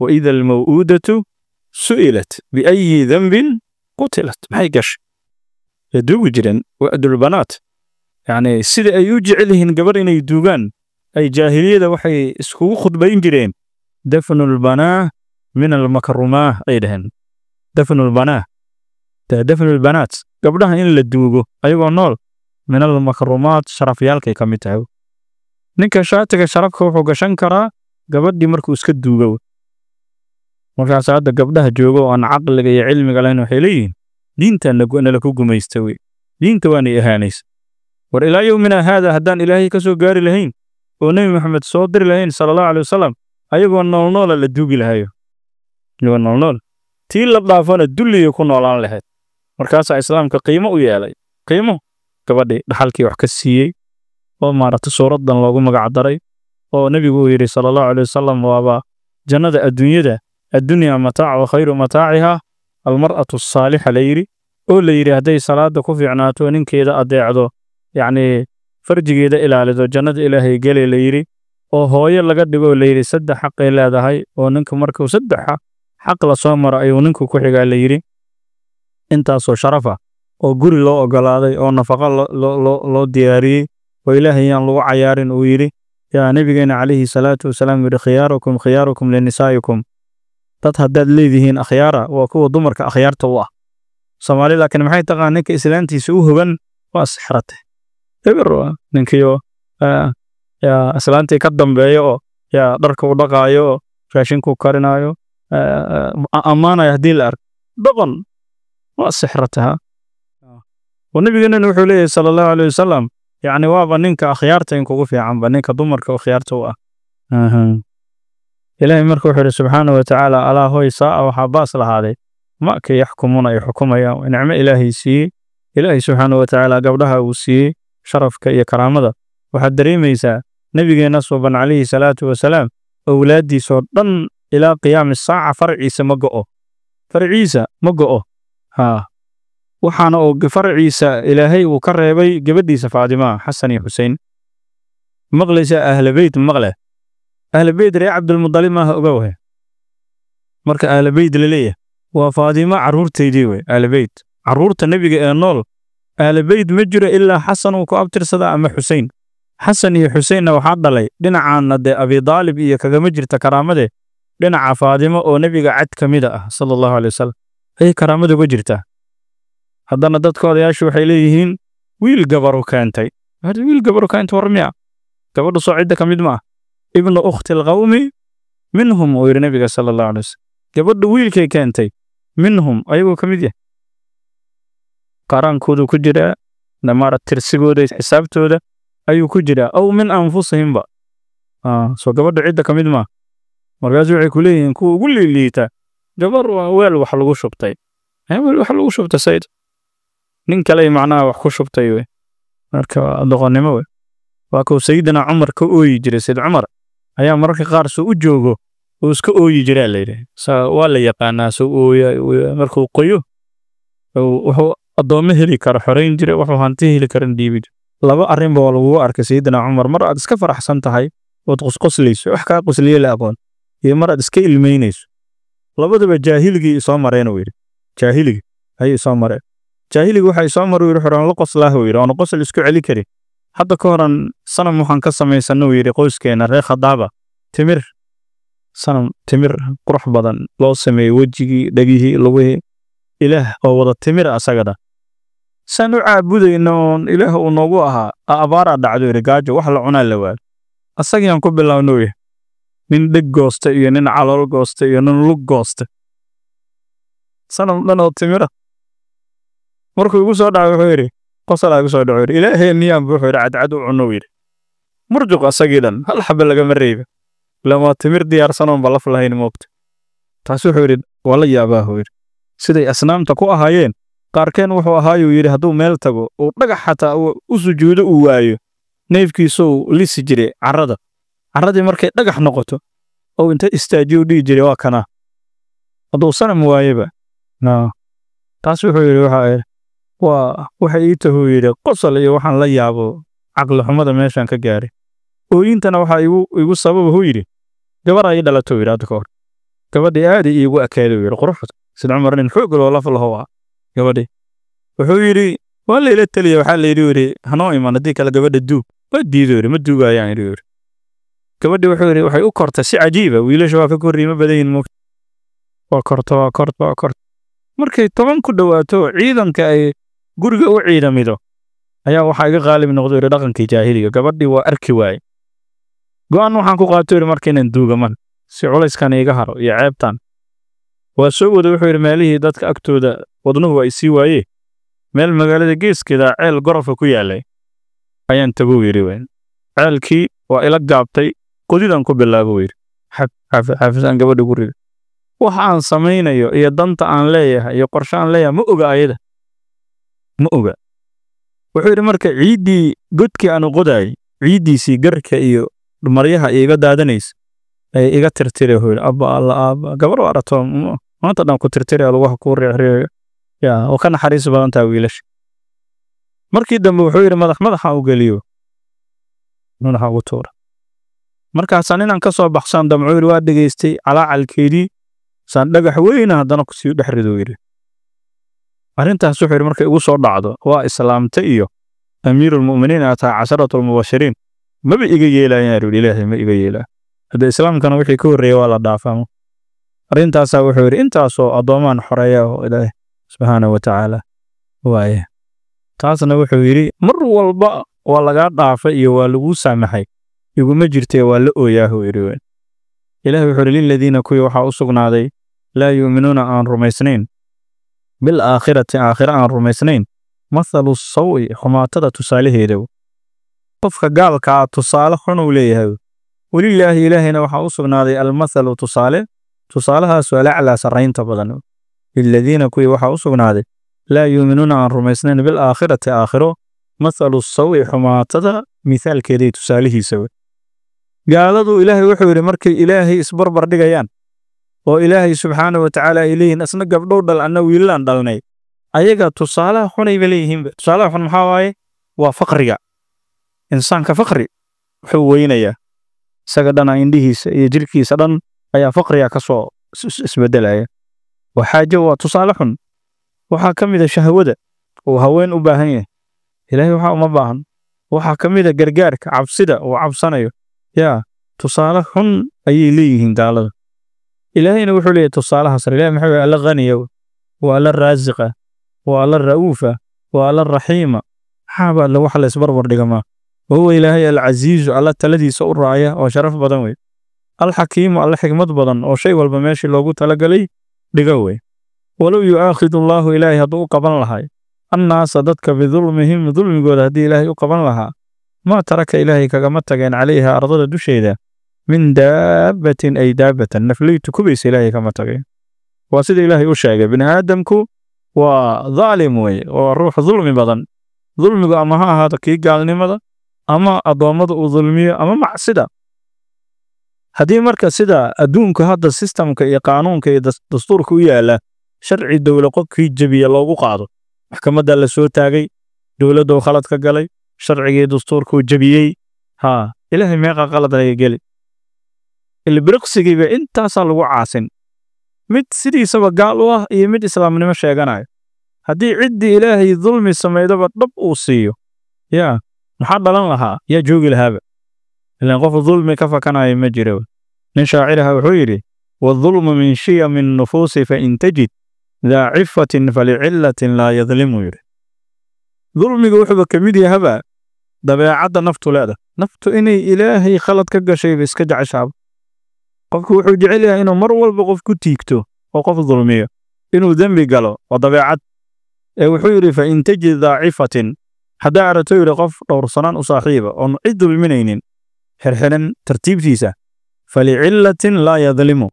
A: wa ida almaw'uudatu su'ilat biayi dambin qutilat maxay gashay way duugi jireen wa'dulbanaat yacni sida ay u jecel yihiin gabar inay duugaan ay jaahiliyada waxay iskugu khudbayn jireen dafnulbanaa min almakrumaah ay dhaheen dafnulbanaa dafnulbanaat gabdhaha in la duugo ayagoo nool min almakrumaat sharafyaalkay ka mid tahay ninka shaatiga sharafka wuxuu gashan karaa gabadhii markuu iska duugo markaas hadda gabdhaha joogo oo aan caqliga iyo cilmiga lahayn waxay leeyihiin diinta nala ku gumaysta wey diinta waana ihaanaysa war ilaa yowmina haada haddaan ilaahay ka soo gaari lahayn oo nebi maxamed soo diri lahayn sallallahu alayhi wasallam ayagoo noolnoola la duugi lahayo iyo noolnool tii la dhaafana dulliga ku noolaan lahayd markaasaa islaamka qiimo u yeelay qiimo gabadhii dhaxalkii wax ka siiyey oo maaragtay suuradan loogu magac daray oo nebigu uu yidhi sallallahu alayhi wasallam waaba jannada adduunyada addunya mataac wa khayru mataaciha almar'atu as-saalixa la yidhi oo la yidhi hadday salaada ku fiicnaato ninkeeda adeecdo yacni farjigeeda ilaalido jannada ilaahay geli la yidhi oo hooyo laga dhigo la yidhi 3 xaqay leedahay oo ninka markuu 3 xaq la soo maro ayuu ninku ku xigaa la yidhi intaasoo sharafa oo guri loo ogolaaday oo nafaqo loo diyaariyey oo ilaahay aan lagu cayaarin uu yidhi yaa nabigeena calayhi salaatu wasalaam yidhi khiyaarukum linisaa'ikum dad haddaad leedihiin akhyaara waa kuwa dumarka akhyaarta u ah Soomaali laakiin maxay taqaan ninka islaantiisa u hogan waa sixrate eber ninkiyo yaa islaantii ka dambeeyo oo yaa dharka u dhaqaayo oo raashinku karinayo amaanaya haddii la arko dhaqan waa sixrataha ونبينا wuxuu leeyahay sallallahu alayhi wasallam yaani waaba ninka akhyaarta in kugu fiican ba ninka dumarka akhyaarta u ah ilaahay markuu wuxuu subhanahu wa ta'ala ala hoy saa waxa baas lahaaday ma ka yaxkumuna ay xukumayaan nicmo ilaahay si ilaahay subhanahu wa ta'ala gabdhaha uu si sharafka iyo karaamada waxa dareemaysaa nabigeena suuban alayhi salatu wasalaam awlaadiisoo dhan ila qiyaam saaca farciisa ma go'o waxaana oo farciisa ilaahay uu ka reebay gabadhiisa Faadima Xasan iyo Xuseen maqlaysa ahla bayt maqle ahla bayt ree Abdul Muttalib ma oga wahay marka ahla bayt leeyahay waa Faadima caruurteedii way ahla bayt caruurta nabiga ee nool ahla bayt ma jiro ilaa Xasan uu ku abtirsada ama Xuseen Xasan iyo Xuseenna waxa dhalay dhinacaana de Abi Talib iyo kaga ma jirta karaamade dhinaca Faadima oo nabiga cad kamid ah sallallahu alayhi wasallam ay karaamada uga jirtaa haddana dadkoodayaashu waxay leeyihiin wiil gabaru keentay wiil gabaru keentay warmiya gabadhu soo cidda kamid ma ibnu ukhti alqawmi minhum oo yiri nabiga sallallahu alayhi wasallam gabadhu wiilkay keentay minhum ayagoo kamid yahay qarankoodu ku jira namara tirsigooda xisaabtooda ayuu ku jira aw min anfusihim ba soo gabadhu cidda kamid ma markaas waxay ku leeyihiin kuwa ugu liita gabar weel wax lagu shubtay wax lagu shubtay sayid nin kale macnaha wax ku shubtay way marka doqonnimo way waa ko sayidina Umar ka ooyi jiray sayid Umar ayaa mararka qaar soo u joogo oo iska ooyi jiray leeyahay waa la yaqaanaa soo ooya markuu qoyo wuxuu adoomo heli karo xoreyn jiray wuxuu hanti heli karan diibid laba arrin baa lagu arkay sayidina Umar mar aad iska faraxsan tahay oo qosqoslayso wax ka qosliye la aqoon iyo mar aad iska ilmeynayso labadaba jaahiligi soo mareen oo yiri jaahiligi ay soo mareen jaahiligu waxay soo maru xoraan la qoslaa oo yiri oo qosl isku celi kari hadda ka horan sanam waxaan ka sameysano oo yiri qoyskeena reer Khadaaba timir qurux badan loo sameeyay wajigi dhagihii lugahi ilaah oo wada timir asagada sanu caabudayno ilaah uu noogu ahaa abaara dhacdo yiri gaajo wax la cunaa la waa asagiyaan ku bilaawno nin dhig goosta iyo nin calool goosta iyo nin lug goosta sanam dhan oo timira markuu ugu soo dhaco wuxuu yiri qosol ay ugu soo dhaco ilaahay niyam wuxuu yiri cadcad u cuno yiri murjuq asagiidan hal xabba laga mareeyay lama timir diyaarsan oo balaf lahayn moogta taas wuxuu yiri wala yaabaa yiri siday asnaamta ku ahaayeen qaarkeen wuxuu ahaayuu yiri haduu meel tago oo dhagax xataa u sujuudo uu waayo neefkiisu lisi jiray carradii markay dhagax noqoto oo inta istaajiyo dhigi jiray waa kana haduu sanam waayeba taas wuxuu yiri waxa ii taho yiri qosol iyo waxaan la yaabo aqal xumada meeshan ka gaaray oo intana waxa igu sabab uu yiri gabar ay dhalato yiri hadda koor gabadhii aad iigu akeedo yiri quruxda sida Umar nin xoog loo laf lahaa gabadhii wuxuu yiri waa la ila taliya waxa la yiri hanoo imaanadii kala gabadha duub waa diido yiri ma duugayaan yiri gabadhii wuxuu yiri waxay u kortay si cajiib ah wiilasha waa ka korriimo badan moogta waa korto markay 10 ku dhawaato ciidanka ay guriga u ciidamido ayaa waxaa iga qaalib noqday yidhi dhaqankii jaahiliga gabadhii waa arki waaye go'aan waxaan ku qaato yidhi marka inaan duugaman si culayskan iga haro iyo ceebtan waa soo wada wuxuu yidhi meelihii dadka agtooda wadnuhu ay sii waayee meel magaalada geeskeeda ceel gorofa ku yaalay ayaan tagow yidhi weyn ceelkii waa ila gaabtay qodidan ku bilaabo yidhi xaafisaan gabadhi ku ridi waxa aan samaynayo iyo danta aan leeyahay iyo qorshe aan leeyahay ma oga ayada ma oga wuxuu yidhi marka ciiddii godkii aanu qodaayay ciiddiisii garka iyo maryaha iiga daadanaysa ay iga tirtire wuxuu yidhi abba alla aabba gabar arato maanta dhan ku tirtire lugaha kuu riixriixayo yaa oo ka naxariis badan tahay wiilasha markii dambe wuxuu yidhi madaxa u geliyo madaxa ugu tuura markaasaan inaan ka soo baxsaan damco yidhi waa dhegaystay calaacalkeedii saan dhagax weyna haddana ku sii dhex rido yidhi arrintaas wuxuu yidhi markay igu soo dhacdo waa islaamta iyo amiirulmu'miniin ataa casharatulmubashiriin maba iga yeelayaan yidhi ilaahay ma iga yeelaa hadda islaamkana wixii ka horreeya waa la dhaafamo arrintaasaa wuxuu yidhi intaasoo addoomaan xoreeya oo ilaahay subxaanahu watacaala waaye taasna wuxuu yidhi mar walba waa lagaa dhaafay iyo waa laguu saamaxay iguma jirtee waa la ooyaahu yidhi weyn ilaahay wuxuu yidhi liladiina kuwii waxaa u sugnaaday laa yuuminuuna aan rumaysnayn bilaakhirati aakhira aan rumaysnayn mathalu sawi xumaatada tusaalaheeda qofka gaalkaa tusaale xun uu leeyahay welilaahi ilaahayna waxaa u sugnaaday almathalu tusaalahaas waa laclaa sarraynta badan liladiina kuwii waxaa u sugnaaday laa yuuminuuna aan rumaysnayn bilaakhirati aakhiro mathalu sawi xumaatada mithaalkeeday tusaalihiisa gaaladu ilaahay wuxuu yidhi markay ilaahay isbarbar dhigayaan oo ilaahay subxaanahu watacaala ay leeyihin asna gabdhow dhal anna wiilalaan dhalnay ayaga tusaalaha xunayba leeyihiinba tusaalaha xun maxaa waaye waa faqriga insaanka faqri wuxuu weynayaa isaga dhana indhihiisa iyo jirkiisa dhan ayaa faqriga ka soo isbedelaya waxaajo waa tusaale xun waxaa ka mid a shahwada uu haween u baahan yahay ilaahay waxaa uma baahan waxaa ka mid a gargaarka cabsida uu cabsanayo yaa tusaale xun ayay leeyihiin gaalada ilaahayna wuxuu leeyahay tusaalaha sare ilaahay maxaa weeye alla qaniya waa alla raasiqa waa alla ra'uufa waa alla raxiima maxaaba alla wax la isbarbar dhigamaa wahuwa ilaahay alcasiizu alla taladiisa u raaya oo sharaf badan wey alxakiimu alla xikmad badan oo shay walba meeshii loogu talagalay dhiga wey walow yu'aakhidu allaahu ilaahay hadduu u qaban lahay annaasa dadka bidulmihim dulmigooda haddii ilaahay u qaban lahaa maa taraka ilaahay kagama tageen calayha ardada dusheeda min daabbatin ay daabbatan nafleytu kubaysa ilaahay kama tageen waa sida ilaahay u sheegay bini aadamku waa dhaalim wey oo ruux dulmi badan dulmigu ama ha ahaado kii gaalnimada ama addoommada uu dulmiyo ama macsida haddii marka sida adduunka hadda sistamka iyo qaanuunka iyo dastuurka u yaala sharci dowla qofkii jebiya loogu qaado maxkamadda la soo taagay dowladdu khalad ka galay sharcigii dastuurkuu jebiyey ilaahay meeqa qalad laga geli ilbiriqsigiiba intaasaa lagu caasin mid sidiisaba gaal u ah iyo mid islaamnimo sheeganayo haddii ciddii ilaahay dulmi samaydaba dhab uu siiyo maxaa dhalan lahaa yaa joogi lahaaba ilaan qof dulmi ka fakanayo ma jiro nin shaaciraha wuxuu yidhi waadulmu min shiyami nufuusi fain tajid daa cifatin falicillatin laa yadlimu yidhi dulmiga wuxuuba ka mid yahaba dabeecadda naftu leeda naftu inay ilaahay khalad ka gashayba iska jeceshaaba qofku wuxuu jecel yahay inuu mar walba qof ku tiigto oo qof dulmiyo inuu dembi galo waa dabeecad wuxuu yidhi fain tajid daa cifatin haddaa arato yidhi qof dhowrsanaan u saaxiiba oon cid dulminaynin xirxiran tartiibtiisa falicillatin laa yadlimu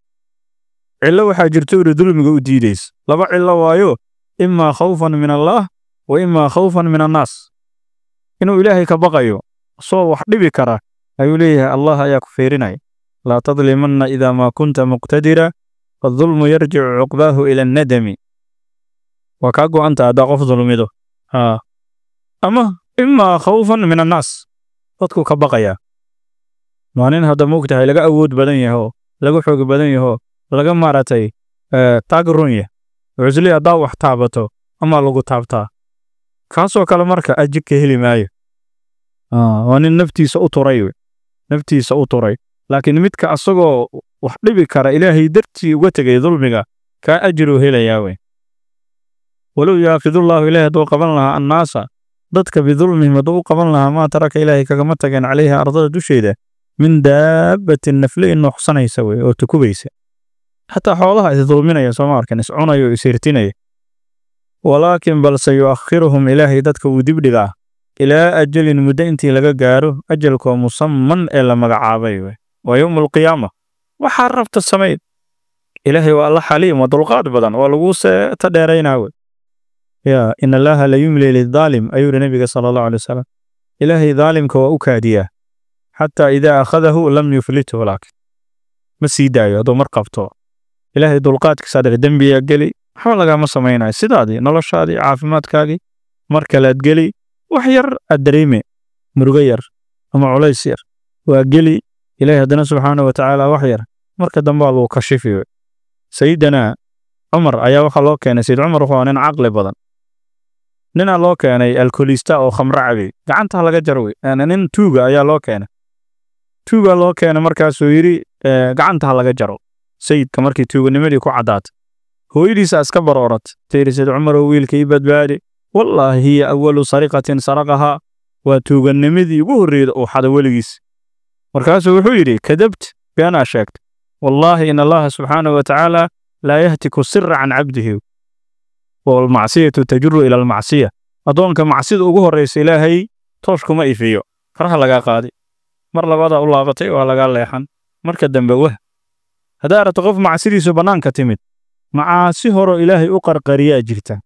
A: cillo waxaa jirto yidhi dulmiga u diidaysa laba cillo waayo imaa khawfan min allaah wa imaa khawfan min annaas inuu ilaahay ka baqayo soo wax dhibi kara ayuu leeyahay allah ayaa ku feerinaya laa tadlimanna idaa maa kunta muqtadira fadulmu yarjicu cuqbaahu ila annadami waa kaa go'anta haddaa qof dulmido ama imaa khawfan min annaas dadku ka baqaya waa nin hadda moogtahay laga awood badan yahoo laga xoog badan yahoo laga maaratay taagrun yah wuxuu isleeyahay haddaa wax taabato ama lagu taabtaa kaasoo kale marka ajir ka heli maayo waa nin naftiisa u turay laakiin midka asagoo wax dhibi kara ilaahay dartii uga tegay dulmiga kaa ajiruu helayaa wey walow yu'aakhidullahu ilaahay hadduu qaban lahaa annaasa dadka bidulmihim hadduu u qaban lahaa maa taraka ilaahay kagama tageen calayha ardada dusheeda min daabbatin nafle nuuxsanaysa wey oo tukubaysa xataa xoolaha is dulminaya sooma arkan is cunaya oo is hirtinaya walaakin balse yuakhiruhum ilaahay dadka wuu dib dhigaa ilaa ajalin muddo intii laga gaaro ajalkoo musamman ee la magacaabay wey waa yowmu alqiyaama waxaa rabta samayd ilaahay waa alla xaliim waa dulqaad badan waa laguu seeta dheeraynaa wey يا إن الله لا يملي للظالم أيها النبي صلى الله عليه وسلم إلهي ظالمك وأكاديا حتى إذا أخذه لم يفلته لكن مسيدايو هذا مرقبته إلهي دلقاتك صادق دنبي قلي حول ما سمينا سيدادي نلشادي عافماتكاغي مركلات قلي وحير الدريمي مرغير أما عليسير وقلي إلهي هدنا سبحانه وتعالى وحير مركا دنبالو كشفي سيدنا عمر أيا وخلو كان سيد عمر هو نين عقل بدن nina loo keenay alkoolista oo khamro cabay gacanta laga jarway nin tuuga ayaa loo keenay tuuga loo keenay markaas uu yiri gacanta laga jaro sayidka markii tuuganimadii ku cadaatay hooyadiisa iska baroorat tiirisid Umar oo wiilkii badbaadi wallahi hiya awwalu sariqatin saraqaha wa tuuganimadii ugu horeeyay oo xada waligiis markaas wuxuu yiri kadabt bana sheegt wallahi in Allah subhanahu wa ta'ala la yahtiku sirra an 'abdihi والمعصية تجر إلى المعصية أظنك معصية أجوه الرئيس إلهي توشكما إفيو فرح لقا قادي مر لبدا الله بطيء ولا قال ليحن مركا دنبوه هذا رتقف معصية سبنان كتمت مع سهر إلهي أقر قرية جرتا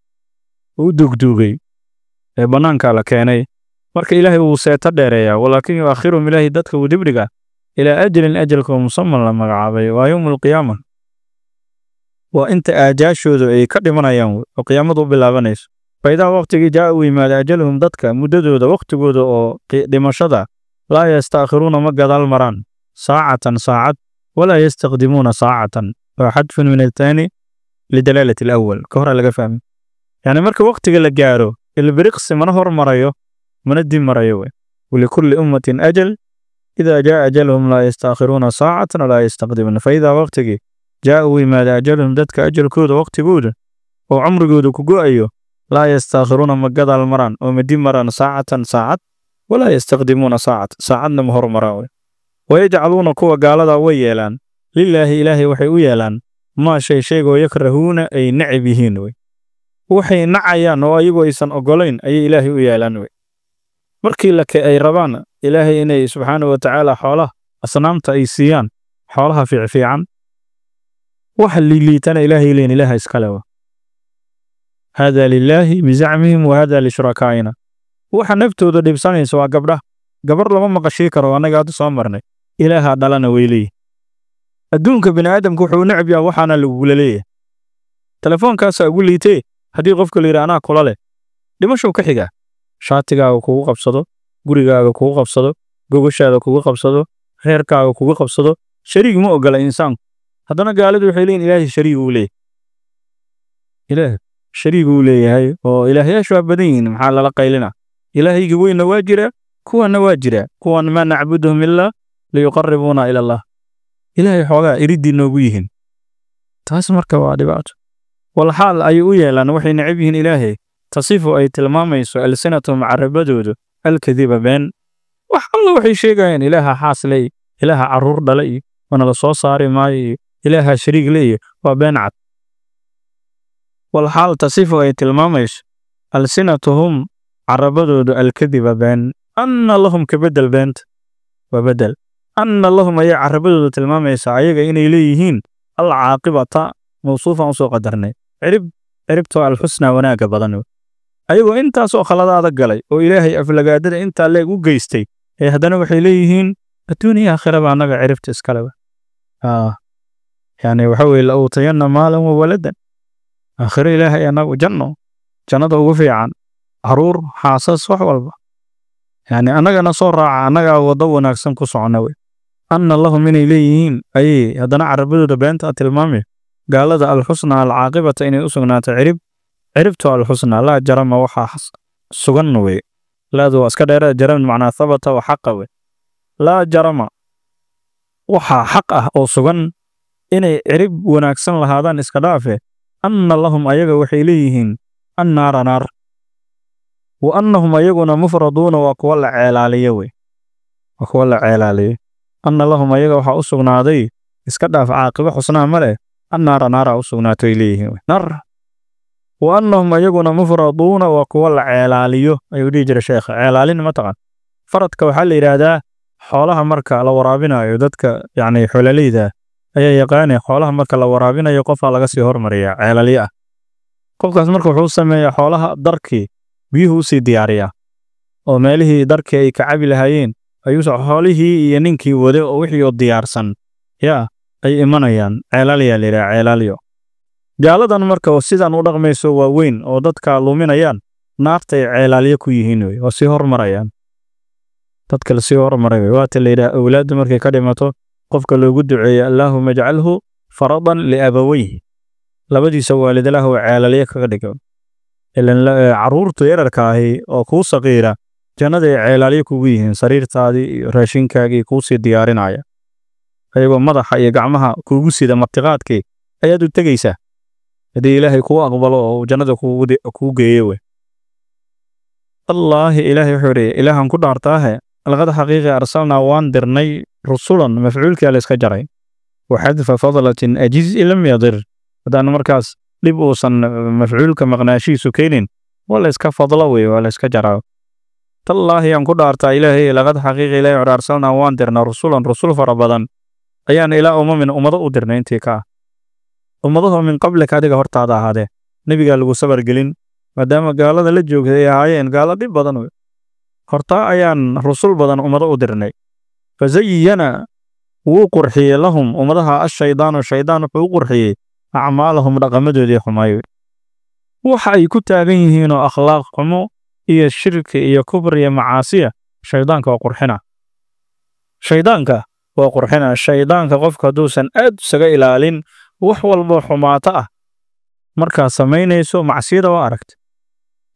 A: ودوق دوغي بنان كالا كيني مركا إلهي وسيطر ديريا ولكن يؤخرهم إلهي دادك ودبرقا إلى أجلكم مصمم لما قعبي ويوم القيامة وانت اجاشودو اي كدمانayaan oo qiyaamadu bilaabanayso fayda waqtigi jaa u yimaada ajalhum dadka muddadooda waqtigooda oo dhimashada la yastaakhiruuna ma gadaal maraan saacatan saacad wala yastaqdimuuna saacatan wa hadfun min al-thani lidalalati al-awwal kahra laga fahmo yani marka waqtiga la gaaro ilbiriqsi mana hormarayo mana dib marayo wali kulli ummatin ajal idha jaa ajalhum la yastaakhiruuna saacatan wala yastaqdimuuna fayda waqtigi جاءوا ما أجلهم دتك أجل كود وقت جود وعمر جود كجوأيو لا يستأخرون مجد المران ومدين مران ساعة ولا يستخدمون ساعة مهر مراوي ويجعلون قوة قالدا ويلان لله إلهي وحي ويلان ما شيء ويكرهون أي نعبهين وحي نعيان وأيبو إيسان أقولين أي إلهي ويلان مركي لك أي ربان إلهي إني سبحانه وتعالى حوله أصنامت أي سيان حولها في عن وحل لي تنا إلهي لين إله إسكالوا هذا لله بزعمهم وهذا لشركائنا وحنفتو ذا دبساني سوا قبر لما مقشيكر وانا قاعد صامرني إله دلنا ويلي الدونك بن آدم كوحو نعب يا وحنا اللي ليه تلفون كاسا أقول لي تي هدي قفك اللي رانا كولا لما شو كحيقا شاتيقا كوكو قبصدو قريقا كوكو قبصدو قوشا كوكو قبصدو خيركا كوكو قبصدو شريك مو أقل إنسان haddana gaalidu waxay leeyihiin ilaahay shariig uu leeyahay ilaah shariig uu leeyahay oo ilaahayaashu waa badan yihiin maxaa lala qaylina ilaahayga weyna waa jira kuwan ma nacbuduhum illa liyuqarribuuna ila Allah ilaahay xoogaa iridii noogu yihiin taas marka waa dhibaato wal xaal ay u yeelaan waxay nacib yihiin ilaahay tasifu ay tilmaamayso alsanatu macarabadoodu alkadiba been wax alla waxay sheegayaan ilaaha xaaslay ilaaha caruur dhalay wana la soo saari maayo إلها شريك لي وبنعت والحال تصف أي تلماميش ألسنتهم عربدوا الكذب بين أن اللهم كبدل بنت وبدل أن اللهم أي عربدوا تلماميش عيقا إن إليهين العاقبة موصوفة وصو قدرني عربتوا الحسنى وناك بدنو أيوة إنت سوء خلطة قلي وإلهي أفلقادر إنت اللي قيستي هدنا وحي إليهين الدنيا آخرة بعناك عرفت إسكالبة يعني وحوي لو طينا مالا وولدا آخر إلهي أنا وجنة وفي عن عرور حاسس وحوالبا يعني أنا نصور أنا وضونا أقسم كسعنوي أن الله من إليهين أي هذا عربده دبنت أتلمامي قال هذا الحسنى العاقبة إني أسقنا عرفت الحسنى لا جرم وحا سقنوي لا ذو أسكدر جرم معنى ثبت وحقوي لا جرم وحا حقه أو سقن inay cirib wanaagsan lahaadaan iska dhaafe anna lahum ayaga waxay leeyihiin annaara naar wa annahum ayaguna mufraduuna waa kuwa la ceelaaliyo wey waa kuwa la ceelaaliyo anna lahum ayaga waxaa u sugnaaday iska dhaaf caaqibo xusnaa ma leh annaara naara u sugnaatoy leeyihiin nar wa annahum ayaguna mufraduuna waa kuwa la ceelaaliyo ayuu dhihi jiray sheekha ceelaalin ma taqaan faradka waxaa la yidhaahdaa xoolaha marka la waraabinayo dadka yacni xoololeyda ayaa yaqaanay xoolaha marka la waraabinayo qofaa laga sii hormariyaa ceelaliyo ah qofkaas marka wuxuu sameeyaa xoolaha darkii biyuhu u sii diyaariyaa oo meelihii darkii ay ka cabi lahaayeen ayuu xoolihii iyo ninkii wade oo wixii oo diyaarsan yaa ay imanayaan ceelaliyaa la yidhaha ceelaliyo gaaladan marka oo sidan u dhaqmayso waa weyn oo dadka luminayaan naartay ceelaliyo ku yihiin wey oo sii hormarayaan dadka la sii hormaray waata la yidhaha awlaaddu markay ka dhimato qofka loogu duceeyo allaahuma ajcalhu faradan liabawayhi labadiisa waalid ilaahu ceelaliyo kaga dhigo ilan carruurtu yararka ahi oo kuu saqiira jannaday ceelaliyo kugu yihiin sariirtaadii iyo raashinkaagii kuu sii diyaarinaya ayagoo madaxa iyo gacmaha kuugu sida martiqaadkii ayaad u tegaysaa haddii ilaahay kuu aqbalo oo jannada kuu geeyo wey allaahi ilaahay wuxuu yidhi ilaahan ku dhaartaahe laqad xaqiiqi arsalnaa waan dirnay rusulan mafcuulkaa la iska jaray waxadfa fadlatin ajizi lam yadir haddaan markaas dhib uusan mafcuulka maqnaashiisu keenin waa la iska fadlo wey waa la iska jaraa tallaahi aan ku dhaartaa ilaahay laqad xaqiiqi ilaahay wuxuu arsalnaa waan dirnaa rusulan rusul fara badan ayaan ilaa umamin ummado u dirnay intii ka ah ummadahoo min qablika adiga hortaada ahaadee nebigaa lagu sabar gelin maadaama gaalada la joogtay ay ahaayeen gaalo dhib badan wey hortaa ayaan rusul badan ummado u dirnay fazayana wuu qurxiyey lahum ummadaha ashaydaanu shaydaan wuxuu u qurxiyey acmaalahum dhaqamadoodii xumaay waxa ay ku taagan yihiin oo akhlaaq xumo iyo shirki iyo kufr iyo macaasiya shaydaanka waa qurxina shaydaanka qofka hadduusan aad isaga ilaalin wax walba xumaato ah markaa samaynayso macsiyada waa aragta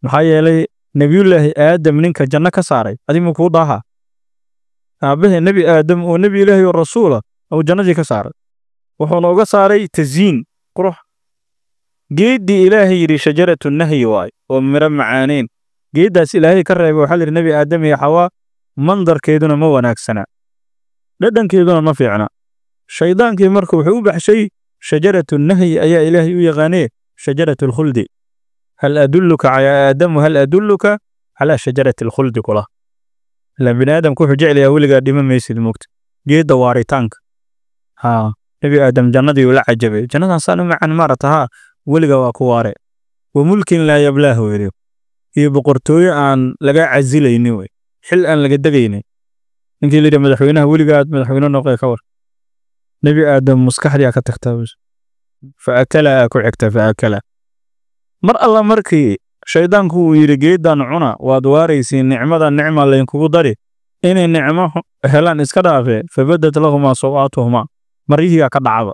A: maxaa yeelay nebiyullaahi aadam ninka janno ka saaray adimu kuu daaha aabbahe nebi aadam oo nebi ilaahi oo rasuula oo jannadii ka saaray wuxuuna uga saaray tasyiin qurux geeddii ilaahay yidhi shajaratu nahyi waay oo miro macaaneen geeddaas ilaahay ka reebay waxaa layidhi nebi aadam iyo xawaa mandarkeeduna ma wanaagsana dhadhankeeduna ma fiicna shaydaankii marka wuxuu u baxshay shajaratu nahyi ayaa ilaahay u yaqaanee shajaratu alkhuldi hal adulluka calaa aadamu hal adulluka calaa shajarati alkhuldi kula ilaa bini aadamku wuxuu jecel yahay weligaa dhima maysid moogta geedda waaritaanka nebi aadam jannadii uu la cajabay jannadan saan u macan maarata weligaa waa ku waare wa mulkin laa yablaahu weli iyo boqortooyo aan laga casilaynin wey xil aan laga degaynin ninkii la yidhi madaxweynaha weligaad madaxweyne noqee ka war nebi aadam maskaxdii ka tagtaa faakala ku xigta faakala mar alla markii shaydaanku uu yidhi geeddan cuna waad waaraysiin nicmada nicma laynkugu dari inay nicmo helaan iska dhaafe fabadad lahumaa sawaatuhumaa maryihiigaa ka dhacaba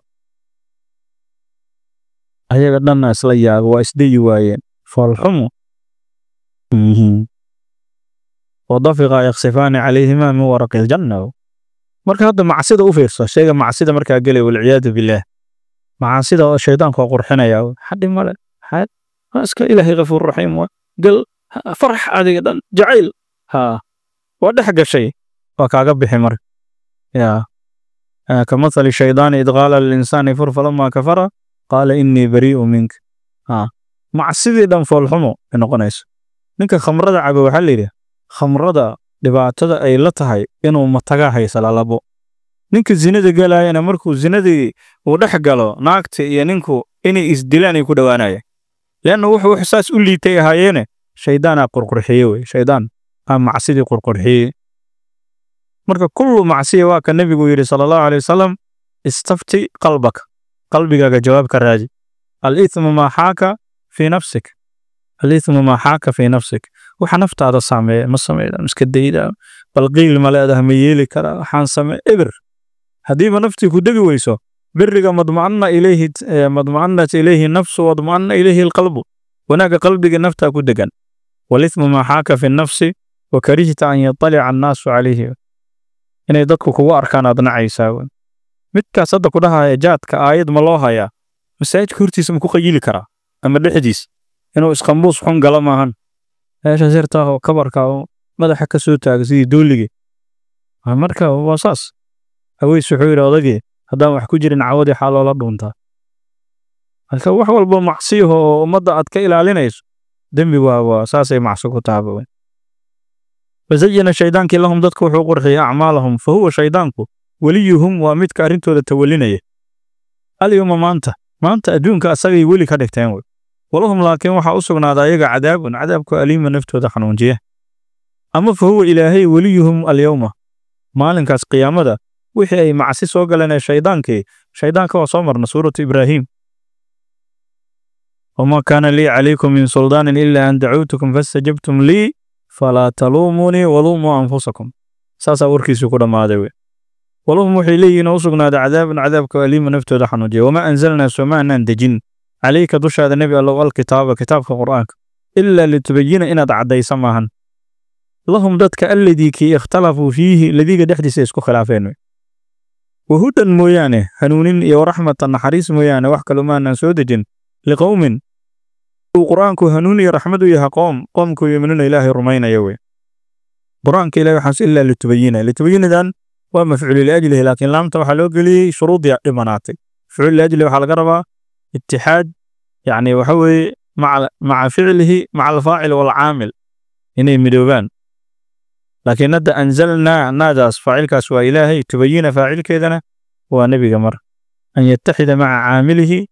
A: ayaga dhanna isla yaaba waa isdayi waayeen foolxumu wadafiqa yaksifaani calayhimaa min waraqi aljanna marka hadda macsida u fiirso shayga macsida markaa gelay walciyaadu billaah macaasida oo shaydaanku waa qurxinaya xadhi male iska ilaahay ghafuur raxiim waa gal farax adiga dhan jacayl waa dhex gashay waa kaaga bixi marka kamathali shaydaani id qaala lilinsaani fur falamaa kafara qaala innii barii'u minka macsidii dhan foolxumo ay noqonayso ninka khamrada cabo waxaa layidhi khamrada dhibaatada ay la tahay inuu matagaa haysa lalabo ninka zinada galaayana markuu zinadii uu dhex galo naagta iyo ninku inay isdilaan ay ku dhowaanayaan leanna wuxuu saas u liitay ahaayeene shaydaanaa qurqurxiye wey shaydaan aa macsidii qurqurxiye marka kullu macsiya waa ka nebigu yidhi sala allahu alay wasalam istafti qalbaka qalbigaaga jawaab ka raaji alithmu maa xaaka fii nafsik alithmu maa xaaka fii nafsik waxa naftaada saameeya ma sameeyda iska dayda bal qiil ma leedahay ma yeeli karaa waxaan samee eber haddiiba naftii ku degi weyso biriga madma'annat ilayhi nafsu wadma'anna ilayhi alqalbu wanaaga qalbiga naftaa ku degan walithmu maa xaaka fi nafsi wa karihta an yatalica annaasu calayhi inay dadku kugu arkaan aad nacaysaa midkaas hadda ku dhahaya jaadka aayad ma loo hayaa masaajidka hortiisa ma ku qayili karaa ama dhexdiis inuu isqambuus xun gala maahan meesha sirta oo kabarka oo madaxa ka soo taagay sidii dooligii marka waa saas haweys wuxuu yidhi odagii haddaan wax ku jirin cawadii xaa loola dhuuntaa halka wax walba macsiyo oo ummadda aad ka ilaalinayso dembi waa saasay macsi ku taaba فزين شيطان لهم ضدك وحقرخي أعمالهم فهو شيطانك وليهم ومدك أرنتو لتولينيه اليوم ما أنت أدونك أساقي ولي كدكتين ولهم لكن وحا أسقنا ذايق عذابك أليم نفتو دحنون جيه أما فهو إلهي وليهم اليوم مالنكاس قيامة وحي معسي سوق لنا شيطانك وصمرنا سورة إبراهيم وما كان لي عليكم من سلطان إلا أن دعوتكم فاستجبتم لي فلا تلوموني ولوموا أنفسكم ساسا وركيسو كده ما داوي ولهم وحي لي نوسقنا عذابك أليم نفتو دحنو جيه وما أنزلنا سمعنا دجين عليك دوش هذا النبي الله كتابك قرآنك إلا لتبين إن دعدي سماهن لهم ضدك الذي كي اختلفوا فيه الذي قد يحدث يسكو خلافين وهدى مويانه هنونين ورحمة النحريس مويانه وحكا لما نسودجن لقوم وقرآنك هنوني رحمته يها قومك يمنون إلهي رمين يوي قرآنك إلهي حس إلا لتبين ذن ومفعول لأجله لكن لم توحلوك لي شروط يعلماناتك فعل لأجله وحلقربا اتحاد يعني وحوي مع فعله مع الفاعل والعامل إني مدوبان لكن ندى أنزلنا ناداس فاعلك سوى إلهي تبين فاعلك إذن هو نبي قمر أن يتحد مع عامله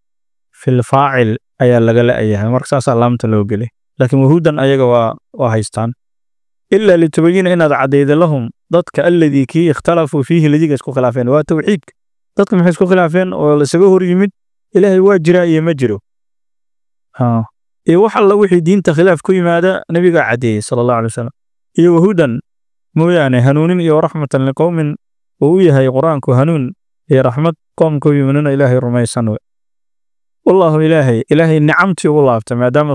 A: في الفاعل أي لقل أيها مركز سلامت لوجله لكن وهودا أيها وهيستان إلا لتبين إن عديد لهم ضدك الذي كي اختلفوا فيه الذي يسكو خلافين وتوحيد ضدك من يسكو خلافين ولسقوه ريمد إلهي واجرا يمجرو وحا الله وحي دين تخلاف كوي ماذا نبي عدي صلى الله عليه وسلم وهودا موياني هنون ورحمة لقوم وويها قرآنك هنون رحمة قوم كوي منون إلهي رميسان والله إلهي نعمتي والله ما دام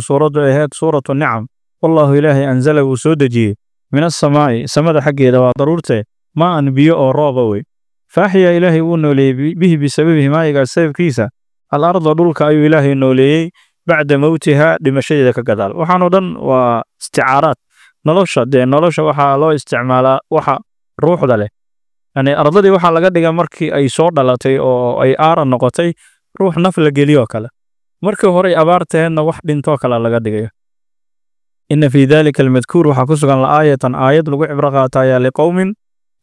A: سورة النعم والله إلهي أنزله سودجي من السماء سمد حقي دوا ضرورته ما أنبياء أو رابوي فأحيا إلهي ونولي به بسببه ما يقال سبب كيسا الأرض دولك أي إلهي نولي بعد موتها لمشيدك كقدال وحانو دن واستعارات نلوشة وحا لو استعمالا وحا روح داله يعني أرضي وحا لقدقى مركي أي صور دالتي أو أي آرا نقطي روح نفل جليو كلا مركي هوري أبارتهن واحد انتو كلا لقدقى إن في ذلك المذكور وحا كسوغان آية لغو عبرقاتايا لقوم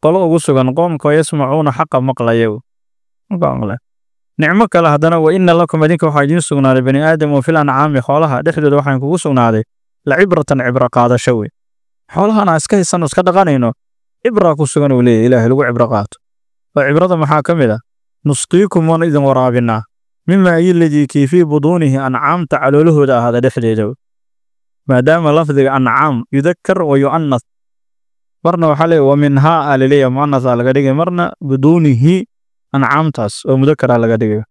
A: قلو كسوغان قوم كو يسمعون حق مقليو نعمك الله هدنا وإن لكم أدينك وحاجين سوغنا لبني آدم وفي الأنعام خولها دحدد وحاين كو سوغنا دي لعبرة عبرة قادة شوي حولها أنا اسكهي سنو اسكا دغانينو عبرة كو سوغن ولي إلهي لغو عبرقات وعبرة محاكمة نسقيكم وان إذن ورابنا مما الذي كي في بطونه أنعام تعالوا له هذا دحدد ما دام لفظ أنعام يذكر ويؤنث مرنا وحالي ومنها آللية مؤنث على قديقة مرنا بدونه أنعام تاس ومذكرة على قديقة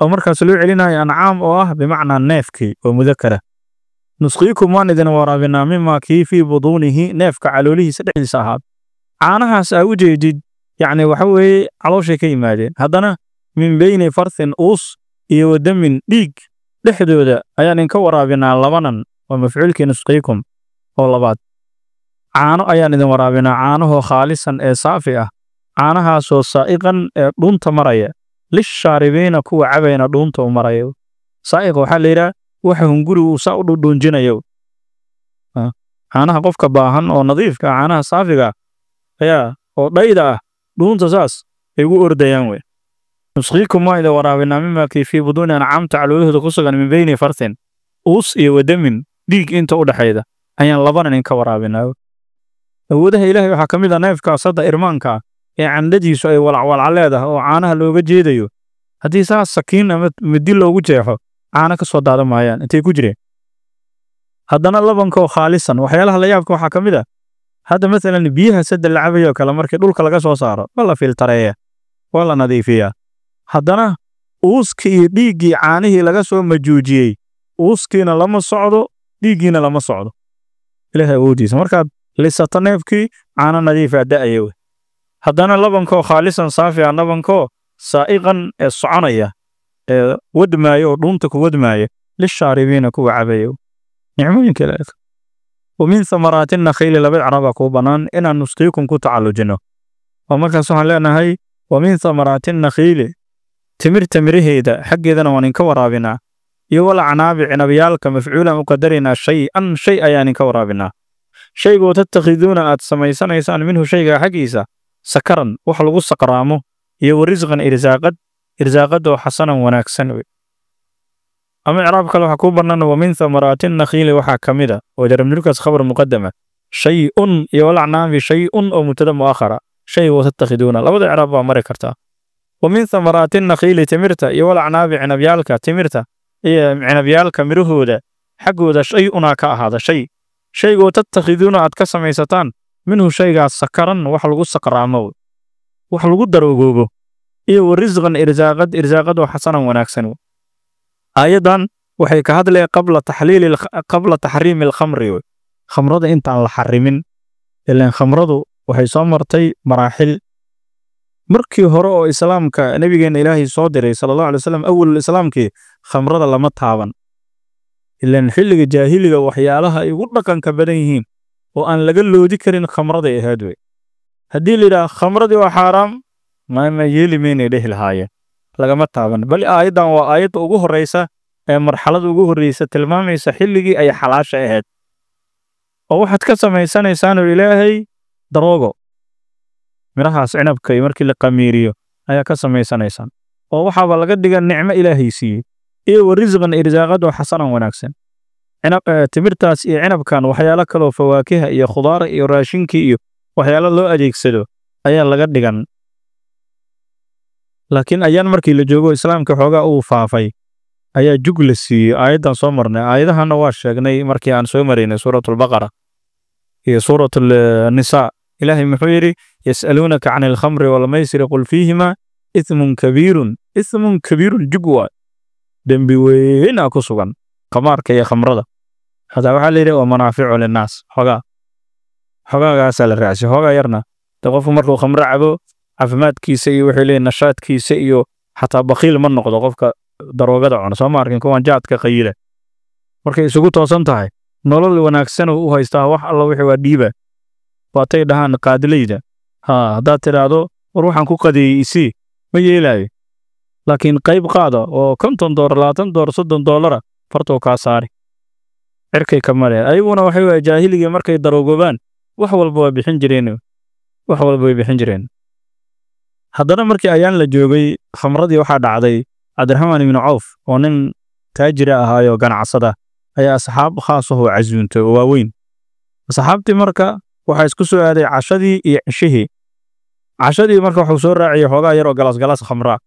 A: ومركا سلوع لنا أنعام بمعنى نافكي ومذكرة نسقيكم وان إذن ورابنا مما كي في بطونه نافك علوله سدح ساحاب عانها سأوجي جد يعني وحوي على شيء كيمادين هذانا من بين فرث أوس إيو دم ديك لحدودا أيان إنك ورابنا لبنا ومفعولك نسقيكم والله بعد عانو أيان إذن ورابنا عانه خالصا صافئة عانها سو سائقا دونت مريا للشاربين كو عبين دونت مريا سائق وحليرا وحهم قلوا ساودو دونجينيو عانها قفك باهن أو نظيفك عانها صافئة يا أو ضيدا دونت ساس يقول أرديان وي نسقيكم ما إذا ورابنا مما كي في بدون أنعام تعلوه قصقا من بين فرث أوس ودم ديك انت udhaxayda ayaan labanan in ka waraabinaa awoodaha ilaahay waxa kamid ah neefka sada irmaanka ee candadiisu ay walacwal leedahay oo caanaha looga jeedayo hadii saas sakiin ama midi loogu jeexo caana ka soo daadamayaan intee ku jireen hadana labanka oo khaalisan waxyaalaha la yaabka waxa kamid ah hada mesela biyaha sada la cabayo kala markii dhulka laga soo saaro wala filtareeya wala nadiifiya hadana uuskii dhiigii caanihii laga soo majuujiyay uuskiina lama socdo dhiigiina lama socdo ilaahay awoodiisa markaad lisato neefkii caana nadiif ah da'ayo haddana labanko khaalisan saafi ah labanko saa'iqan ee soconaya ee wadmaayo dhunta ku wadmaayo lishaaribiina kuwa cabayo nicmooyinka ilaahay ومن ثمرات النخيل لبد عربا كوبانان إن نسقيكم كتعالجنه ومركا سبحان لنا هاي ومن ثمرات النخيل تمره إذا حق إذا وننك ورابنا يولى عنابع عنبيالك مفعولا مقدرنا شيئا يعني كورابنا شيء تتخذون أتسميسان إيسان منه شيء حقيسا سكرا وحلقوا سقرامه يو رزقا إرزاقا وحسنا وناكسا أما إعرابك لو حكوبنا ومن ثمرات النخيل وحاكمدا وجرم لكس خبر مقدمة شيء يولى عنابع شيء أو مبتدا مؤخرا شيء وتتخذون لابد إعراب مرة كرتا ومن ثمرات النخيل تمرتا يولى عنابع عنبيالك تمرتا عنبيالك مرهودا حقودا شيء هذا شيء تتخذون أد كسميستان منه شيء سكرا وحلقوا سقرامو وحلقوا دروغوغو إيو رزقا إرزاقا وحسنا وناكسنو أيضا وحي كهدلي قبل تحريم الخمر خمرة انت على الحرمين إلا خمرة وحي صامرتي مراحل مركي هراء إسلامك نبينا إلهي صادري صلى الله عليه وسلم أول الإسلام كي خمرة لما تهابن إلا حلق جاهلية وحيالها يقول كان كبدينهم وأن لقلوا ذكر خمرة إهادوي هدي لي خمرة وحرام ما يلي من يده الهاية لما تهابن بل أيضا وآيات أجوه الرئيسة مرحلة أجوه الرئيسة المامي سحلقي أي حلاش إهاد أو واحد كسم إنسان الإلهي دروغو mirahaas cinabka iyo markii la qamiiriyo ayaa ka samaysanaysan oo waxa ba laga dhigaa nicmo Ilaahay siiyay iyo rizqan irzaaqado xasanan wanaagsan timirtaas iyo cinabkan waxyaalo kale oo fawaakiha iyo khudaar iyo raashinki iyo waxyaalo loo adeegsado ayaa laga dhigan laakiin ayaan markii la joogo islaamka xoogaa uu faafay ayaa jug la siiyay aayadan soo marnay aayadahana waa sheegnay markii aan soo mareynay suuratul baqara iyo suuratul nisaa إلهي محيري يسألونك عن الخمر والميسر قل فيهما إثم كبير جقوى دنبي وين أكسوغان قمارك يا خمرة هذا وحالي ومنافع للناس حقا غاسل الرأس حقا يرنا تقف مرة خمرة عبو عفمات كيسي وحيلي نشاط كيسي حتى بخيل من نقض قفك دروغة عنا سواماركين كوان جاعتك قيلة مركي سوكو توسنتهاي نولل وناكسن وهايستا وح الله وحي وديبه waatay dhahaan qaadilayda hadaad tiraahdo war waxaan ku qadiyay ma yeelaayo laakiin qayb qaada oo $50 $20 $30 fartoo ka saari cirkay ka maray ayaguna waxay jaahiliga markay daroogobaan wax walba way bixin jireen haddana markii ayaan la joogay khamradii waxa dhacday Cabdiraxmaan ibn Awf oo nin taajir ahaayo ganacsada ayaa asxaab khaas ah oo casuuntay oo waaweyn asxaabtii marka waxa isku soo aaday cashadii iyo cashadii marka wuxuu soo raaciyay xoogaa yar oo galas khamra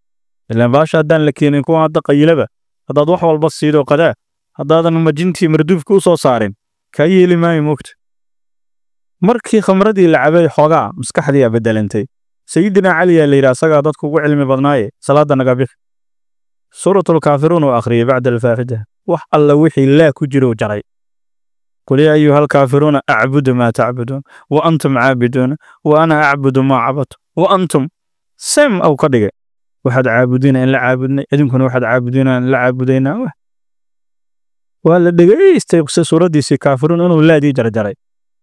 A: ilaan baasha hadaan la keenin kuwa hadda qaylaba hadaad wax walba siido qadaa hadaadan majintii marduufka u soo saarin ka yeeli maayo moogta markii khamradii la cabay xoogaa maskaxdii bedelantay sayidina cali yaa leeyahay asaga dadku ugu cilmi badnaaye salaada naga bix suuratul kaafiruun oo akhriyay bacda al-faafida wax alla wixii la ku jiro jaray قل يا أيها الكافرون أعبد ما تعبدون وأنتم عابدون وأنا أعبد ما عبدت وأنتم سم أو قدقة واحد عابدين إن لا عابدنا يمكن واحد عابدين إن لا عابدينا ولا دقة استيقظ سورة دي كافرون أنه لا دي جرجري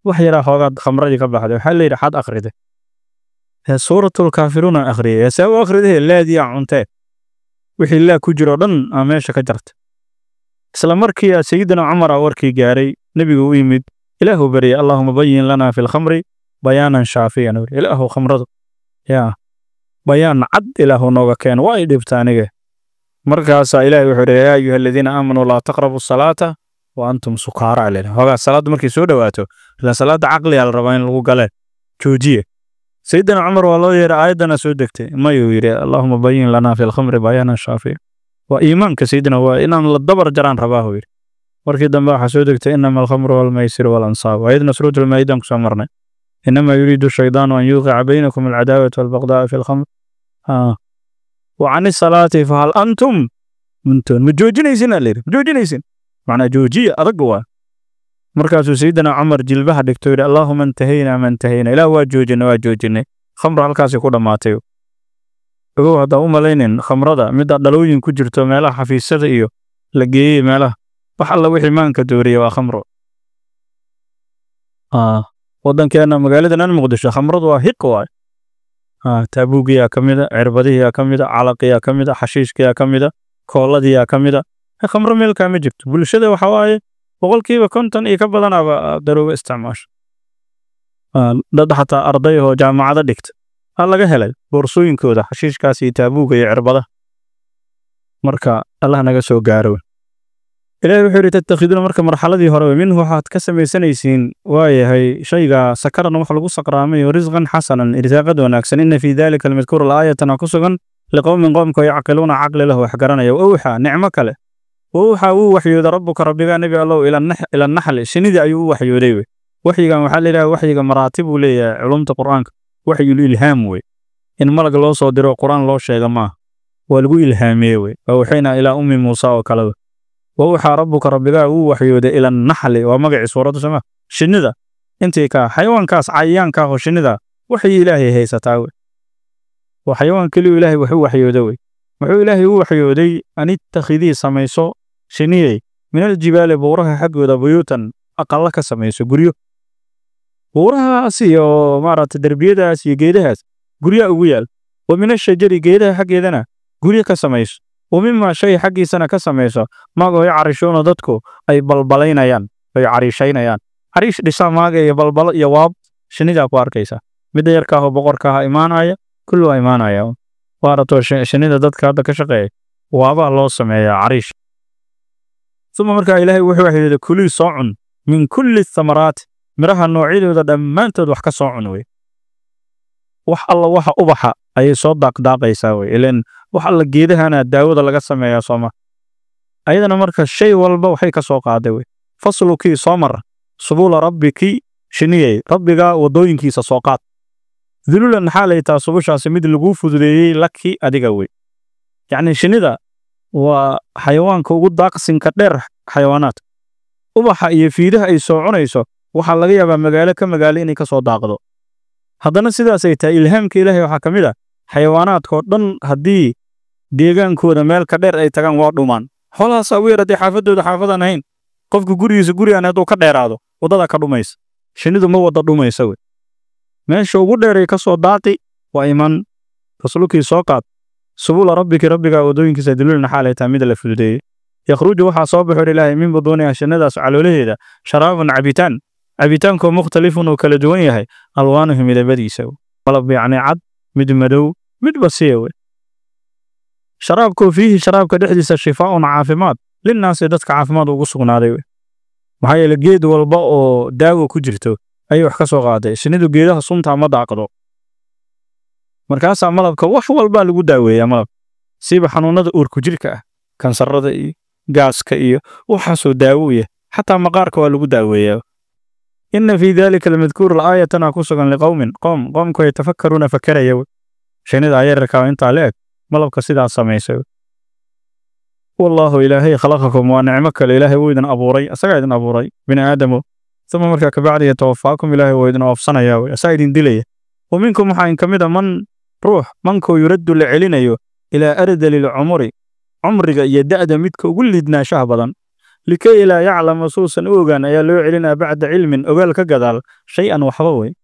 A: وحيرا خواد خمرة دي قبل حدا حل يرى حد أخرده سورة الكافرون أخريه يسوي أخرده لا دي عنته وحي الله كجران أماشى كجرت سلامركي سيدنا عمر وركي جاري نبي ويمد إله بري اللهم بين لنا في الخمر بيانا شافيا نور إله خمرة يا بيان عد إله نوغا كان وايد بتانية مركز إله وحري يا أيها الذين آمنوا لا تقربوا الصلاة وأنتم سكارى علينا هذا الصلاة مركز سودواتو لا صلاة عقلي على الربعين الوقالات توجيه سيدنا عمر والله يرى أيضا سودكتي ما يري اللهم بين لنا في الخمر بيانا شافيا وإيمانك سيدنا وإن الدبر جران رباه يري markii dambe waxa soo degtay inama al-khamru wal maysir wal ansab ayadna suuratul maaidah ku soo marnay inama yuridu shaytaanu an yuqi'a baynakum al-'adawata wal baghdaa'a fi al-khamr wa 'ani salati fa hal antum muntun majoojinaysin macna joojiya adag waa markaasuu sayyidina Umar jilbaha dhigtay yiri Allahumma intahayna ila waa joojinay khamr halkaas ku dhamaatay oo hada u malaynin khamrada mid dhalooyin ku jirto meelaha xafiisada iyo la geeyay meelaha wax alla wixii maanka dooriyo waa khamro waddankeena magaaladan Muqdisho khamradu waa hiq waay taabuugiyaa ka mid ah cirbadihiyaa ka mid ah calaqiyaa ka mid ah xashiishkiyaa ka mid ah kooladiyaa ka mid ah khamro meel kaama jirto bulshada waxa waaye boqolkiiba 50 iyo ka badanaba darooga isticmaasho dad xataa arday oo jaamacada dhigta laga helay boorsooyinkooda xashiishkaas iyo taabuuga iyo cirbadaha marka Allah naga soo gaaro ilaahay wuxuu yiri tattakhiduna marka marxaladii hore minhu waxaad ka samaysanaysiin waayahay shayga sakarana wax lagu saqraamay risqan hasanan irsaaqad wanaagsan inna fi dhalika almadhkur alayatan kusugan liqawmin qawmka yaqiluna aqli lahu wax garanaya waxa nicmo kale waxa uu waxyooda rabbuka rabbiga nabi allah ila nahl shinida ayuu waxyooday waxyigan waxa la yiraahdaa waxyiga maraatib uu leeyahay culumta quraanka waxyul ilhaam way in malag loo soo diro quraan loo sheega ma waa lagu ilhaamiyay waxayna ila ummi muusa oo kale ووحى ربك ربك وحيود إلى النحل ومقع سورة سما شندا انت كا حيوان كاس عيان كا شندا وحي إلهي هي ستاوي وحيوان كل إلهي وحيودوي وحي إلهي وحيودي أن اتخذي سميسو شنيي من الجبال بورها حق ودا بيوتا أقل لك سميسو قريو بورها سيو مارات دربيدا سي جيدها قريا ويال ومن الشجر جيدها حق يدنا قريا كسميسو ومما شيء حقي سنة كسميسو ما قوي عريشون ضدكو أي بلبلينيان أي عريشينيان عريش ديسا ماغا يبلبل يواب شنيدا كوار كيسا مدى يركاهو بقركاها إيمان آيا كله إيمان آيا وارتو شنيدا ضدكا هذا كشقي وابا الله سميا عريش ثم مركا إلهي وحي كل صعن من كل الثمرات مرها النوعيد ودا دمانتود وحكا صعن وي وح الله وح أبحا أي صدق داقي ساوي إلين wax alla geedahana daawada laga sameeyaa Soomaa ayadana marka shay walba waxay ka soo qaaday way fasluki soomar subula rabbiki shiniyay rabbiga wadooyinkiisa soo qaad dilulan xaalayta subushaas mid lagu fududeeyay laki adiga way yani shinida waa xayawaanka ugu daaqsinka dheer xayawaanaad ubaxa iyo fiidaha ay soo cunayso waxa laga yaabaa magaalo inay ka soo daaqdo haddana sidaas ay tahay ilhaamka Ilaahay waxa kamid ah xayawaanaadka dhan hadii deegaankooda meel ka dheer ay tagaan waa dhumaan xoolahaas weerartay xaafadooda xaafadan ahayn qofku gurigiisa gurigan haduu ka dheeraado wadada ka dhumaysa shinidu ma wada dhumaysa way meesha ugu dheer ay ka soo daaqi waa iman rasulkii soo qaad subul rabbiga wadooyinkiisa dilulna xaalayta mid la fududeeyay yakhruju waxa soo baxay Ilaahay min badoonaya shinadaas caloolaheeda sharaabun cabitaan ko mukhtalifun oo kala duwan yahay alwaanuhu midabadiisa qalab yani cad mid madow mid basiyo sharaabku fihi sharaabka dhexdiisa shifaa'un caafimaad linnaas dadka caafimaad ugu sugnaaday maxay yeelay geed walba oo daawo ku jirto ay wax ka soo qaaday shinidu geedaha sunta ma daaqdo markaas malabka wax walba lagu daaweeyaa malab siba xanuunada uurku jirka ah kansarada iyo gaaska iyo waxa soo daaweeya xataa maqaarka waa lagu daaweeyaa إن في ذلك المذكور الآية تناقصا لقوم قومك يتفكرون فكريا شنيد آية ركاو انت عليك ملبك سيدا سميسو والله إلهي خلقكم ونعمك الإلهي ويدن أبوري أسايدن أبوري بن آدم ثم مركك بعد يتوفاكم إلهي ويدن أفصنا ياوي أسايدن دلي ومنكم حين كمدا من روح منكو يرد لعلينيو إلى أرد للعمر عمرك يدأد مدك وقلدنا شهبضا لكي لا يعلم صوصا أوغان أي لو علينا بعد علم أقال كقدال شيئا وحضوي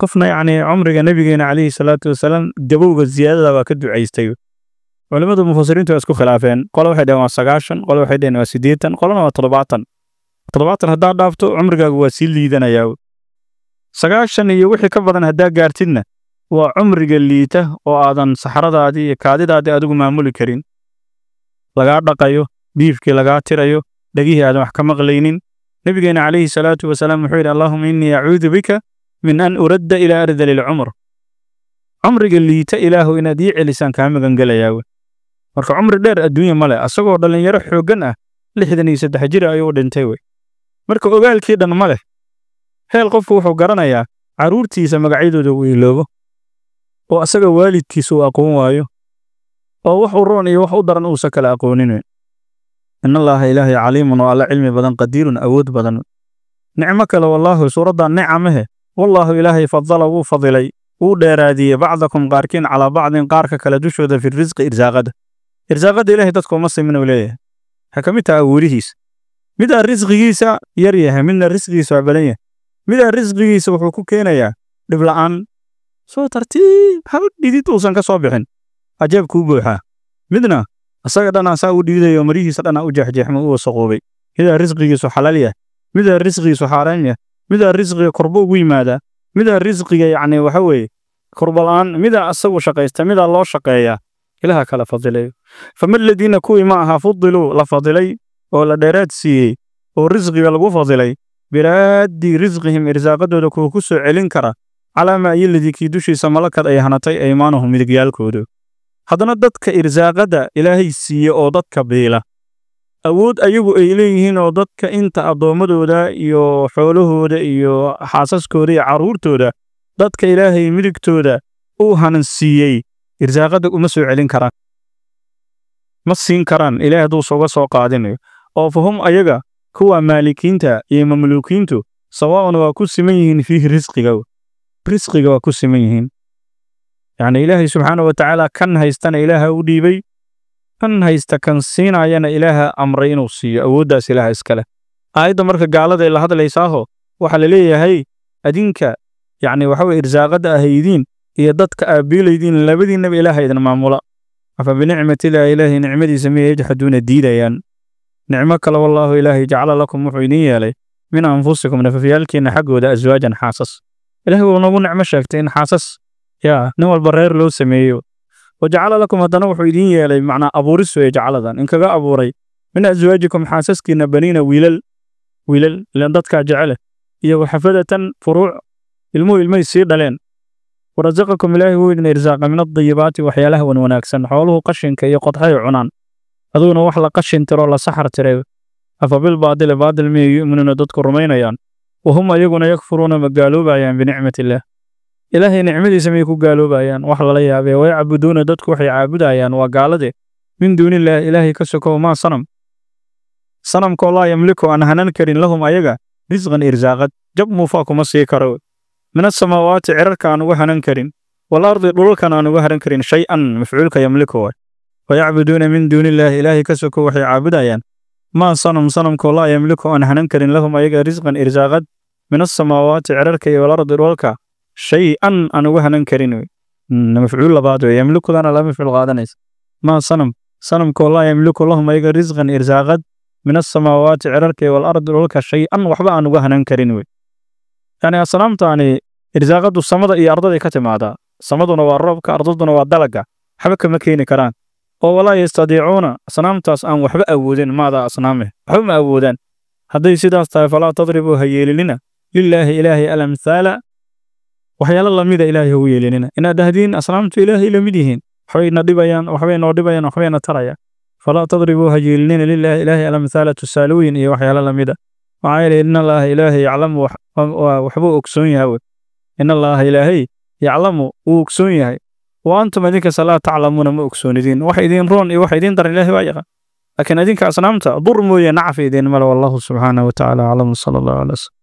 A: قفنا يعني عمرك نبينا عليه الصلاة والسلام جبوغ الزيادة وكدو عيستيو علماء المفسرين تأسكو خلافين قالوا واحد يوم 19 قالوا واحد يوم 8 قالوا 7 هدا دافتو عمرك وسيل ليدنا ياو 19 iyo wixii ka badan hadaa gaartina waa cumriga liita oo aadan saxaradaadii iyo kaadidaadii adigu maamuli karin laga dhaqayo biifkii laga tirayo dhagihii aadan wax ka maqlaynin nabigeena calayhi salaatu wasalaam wuxuu yiri allahumma inni a'uudu bika min an uradda ila ardal al-umr cumriga liita ilaahu inaad ii celisan ka magan galayaa marka cumri dheer adduunyo male asagoo dhalinyaro xoogan ah 63 jir ayuu dhintay way marka ogaalkii dhan male heel qofku wuxuu garanayaa caruurtiisa magacyadooda uu iloobo oo asaga waalidkiisu aqoon waayo oo wax uu roon iyo wax u daran uu sakala aqoonin إن الله إلهي عليم وعلى علم بدن قدير أود بدن نعمك لو والله سورة نعمه والله إلهي فضله وفضلي وديرادي بعضكم قاركين على بعض قارك كلا دشود في الرزق إرزاقد إرزاقد إلهي تدكم مصي من وليه حكمتها أوريهيس mida risqigiisa yar yahay midna risqigiisa badan yahay mida risqigiisa wuxuu ku keenayaa dhib la'aan soo tartiib hal dhidid uusan ka soo bixin ajaab ku buuxa midna asaga dhan asaa u dhiidayo marihiisa dhan u jeexjeexmo uu wasaqoobay mida risqigiisa xalaal yahay mida risqigiisa xaaraan yahay mida risqiga korbo ugu yimaada mida risqiga yacni waxa weeye korbalaan mida asagu shaqaysta mida loo shaqeeyaa ilaha kala fadilayo fama aladiina kuwii ma aha fudiluu la fadilay oo la dheeraad siiyey oo risqiga lagu fadilay biraaddi risqihim irsaaqadooda kuwa ku soo celin kara calaa maa iyoladii kii dushiisa malakad ay hanatay aymaanuhum midigyaalkooda haddana dadka irsaaqada ilaahay siiye oo dadka biila awood ayagu ay leeyihiin oo dadka inta addoommadooda iyo xoolahooda iyo xaasaskooda iyo carruurtooda dadka ilaahay midigtooda uu hanan siiyey irsaaqada uma soo celin karaan ma siin karaan ilaahay hadduu uga soo qaadinayo oo fahum ayaga kuwa maalikiinta iyo mamluukiintu sawaa'un waa ku siman yihiin fiihi risqiga waa ku siman yihiin yacni ilaahay subxaanahu watacaala kan haystana ilaaha u dhiibay kan haysta kan siinayana ilaaha amray inuu siiyo awooddaas ilaaha iskale aayadda marka gaalada la hadlaysaaho waxaa la leeyahay adinka yacni waxa weye irsaaqada ahaydiin iyo dadka aabiilaydiin labadiinaba ilaaha idin maamula afa binicmatillahi ilaahay nicmadiisa miyay yajxaduuna diidayaan nicmo kale wallaahu ilaahay jacala lakum wuxuu idiin yeelay min anfusikum nafafyaalkiina xaggooda aswaajan xaasas ilaahay wuu nagu nicmo sheegtay in xaasas nin walba reer loo sameeyo wajacala lakum haddana wuxuu idiin yeelay macnaa abuuris weeye jacaladan in kaga abuuray min aswaajikum xaasaskiina baniina wiilal ilan dadkaa jecele iyo waxafadatan furuuc ilmay sii dhaleen warasaqakum ilaahay wuu idin irsaaqa min adayibaati waxyaalaha wan wanaagsan xooluhu qashinka iyo qodxay cunaan aduguna wax la qashin tiro la saxar tiray afa bilbaadili baadil miyay yu'minuuna dadku rumaynayaan wahum ayaguna yakfuruuna ma gaaloobayaan binicmatillaah ilaahay nicmadiisa miyay ku gaaloobayaan wax lala yaabee wayacbuduuna dadku waxay caabudayaan waa gaalade min duunillaah ilaahay ka sokow maa sanamkoo laa yamliku aan hanan karin lahum ayaga risqan irsaaqad jab muufaa kuma sii karo min asamaawaati cirarka aan uga hanan karin walardi dhulalkan aan uga hanan karin shay-an mafcuulka yamliku waay wayacbuduuna min duunillaah ilaahay ka sokow waxay caabudayaan maa sanamkoo laa yamliku aan hanan karin lahum ayaga risqan irsaaqad min asamaawaati cirarka iyo walardi dhulalka shay-an aan uga hanan karin mafcuul labaad wey yamlikudana lama mafcuul qaadanaysa maa sanamkoo laa yamliku lahum ayaga risqan irsaaqad min asamaawaati cirarka iyo walardi dhulalka shay-an waxba aan uga hanan karin wey yani asnaamtaani irsaaqadu samada iyo ardaday ka timaadaa samaduna waa roobka ardaduna waa dalaga waxba kama keeni karaan oo walaa yastadiicuuna asnaamtaas aan waxba awoodin maadaa asnaame waxba ma awoodaan hadday sidaas tahay falaa tadribuu ha yeelinina lilaahi ilaahay alamthaala waxyaalo lamida ilaahay ha u yeelinina inaad dhahdiin asnaamtu ilaahay lamid yihiin waxbayna dhibayaan waxbay noo dhibayaan waxbayna tarayaan falaa tadribuu ha yeelinina lilaahi ilaahay alamthaala tusaalooyin iyo waxyaalo lamida maxaa yeelay in allaaha ilaahay yaclamu waxbuu ogsoon yahay in allaaha ilaahay yaclamu wuu ogsoon yahay wa antum idinkas laa taclamuuna ma ogsoonidiin wax idiin roon iyo wax idiin daran ilaahay waa yaqaan laakiin idinka asnaamta dur mooye nacfi idiin male wallahu subxaanahu watacaala aclam sala allahu alay wasalam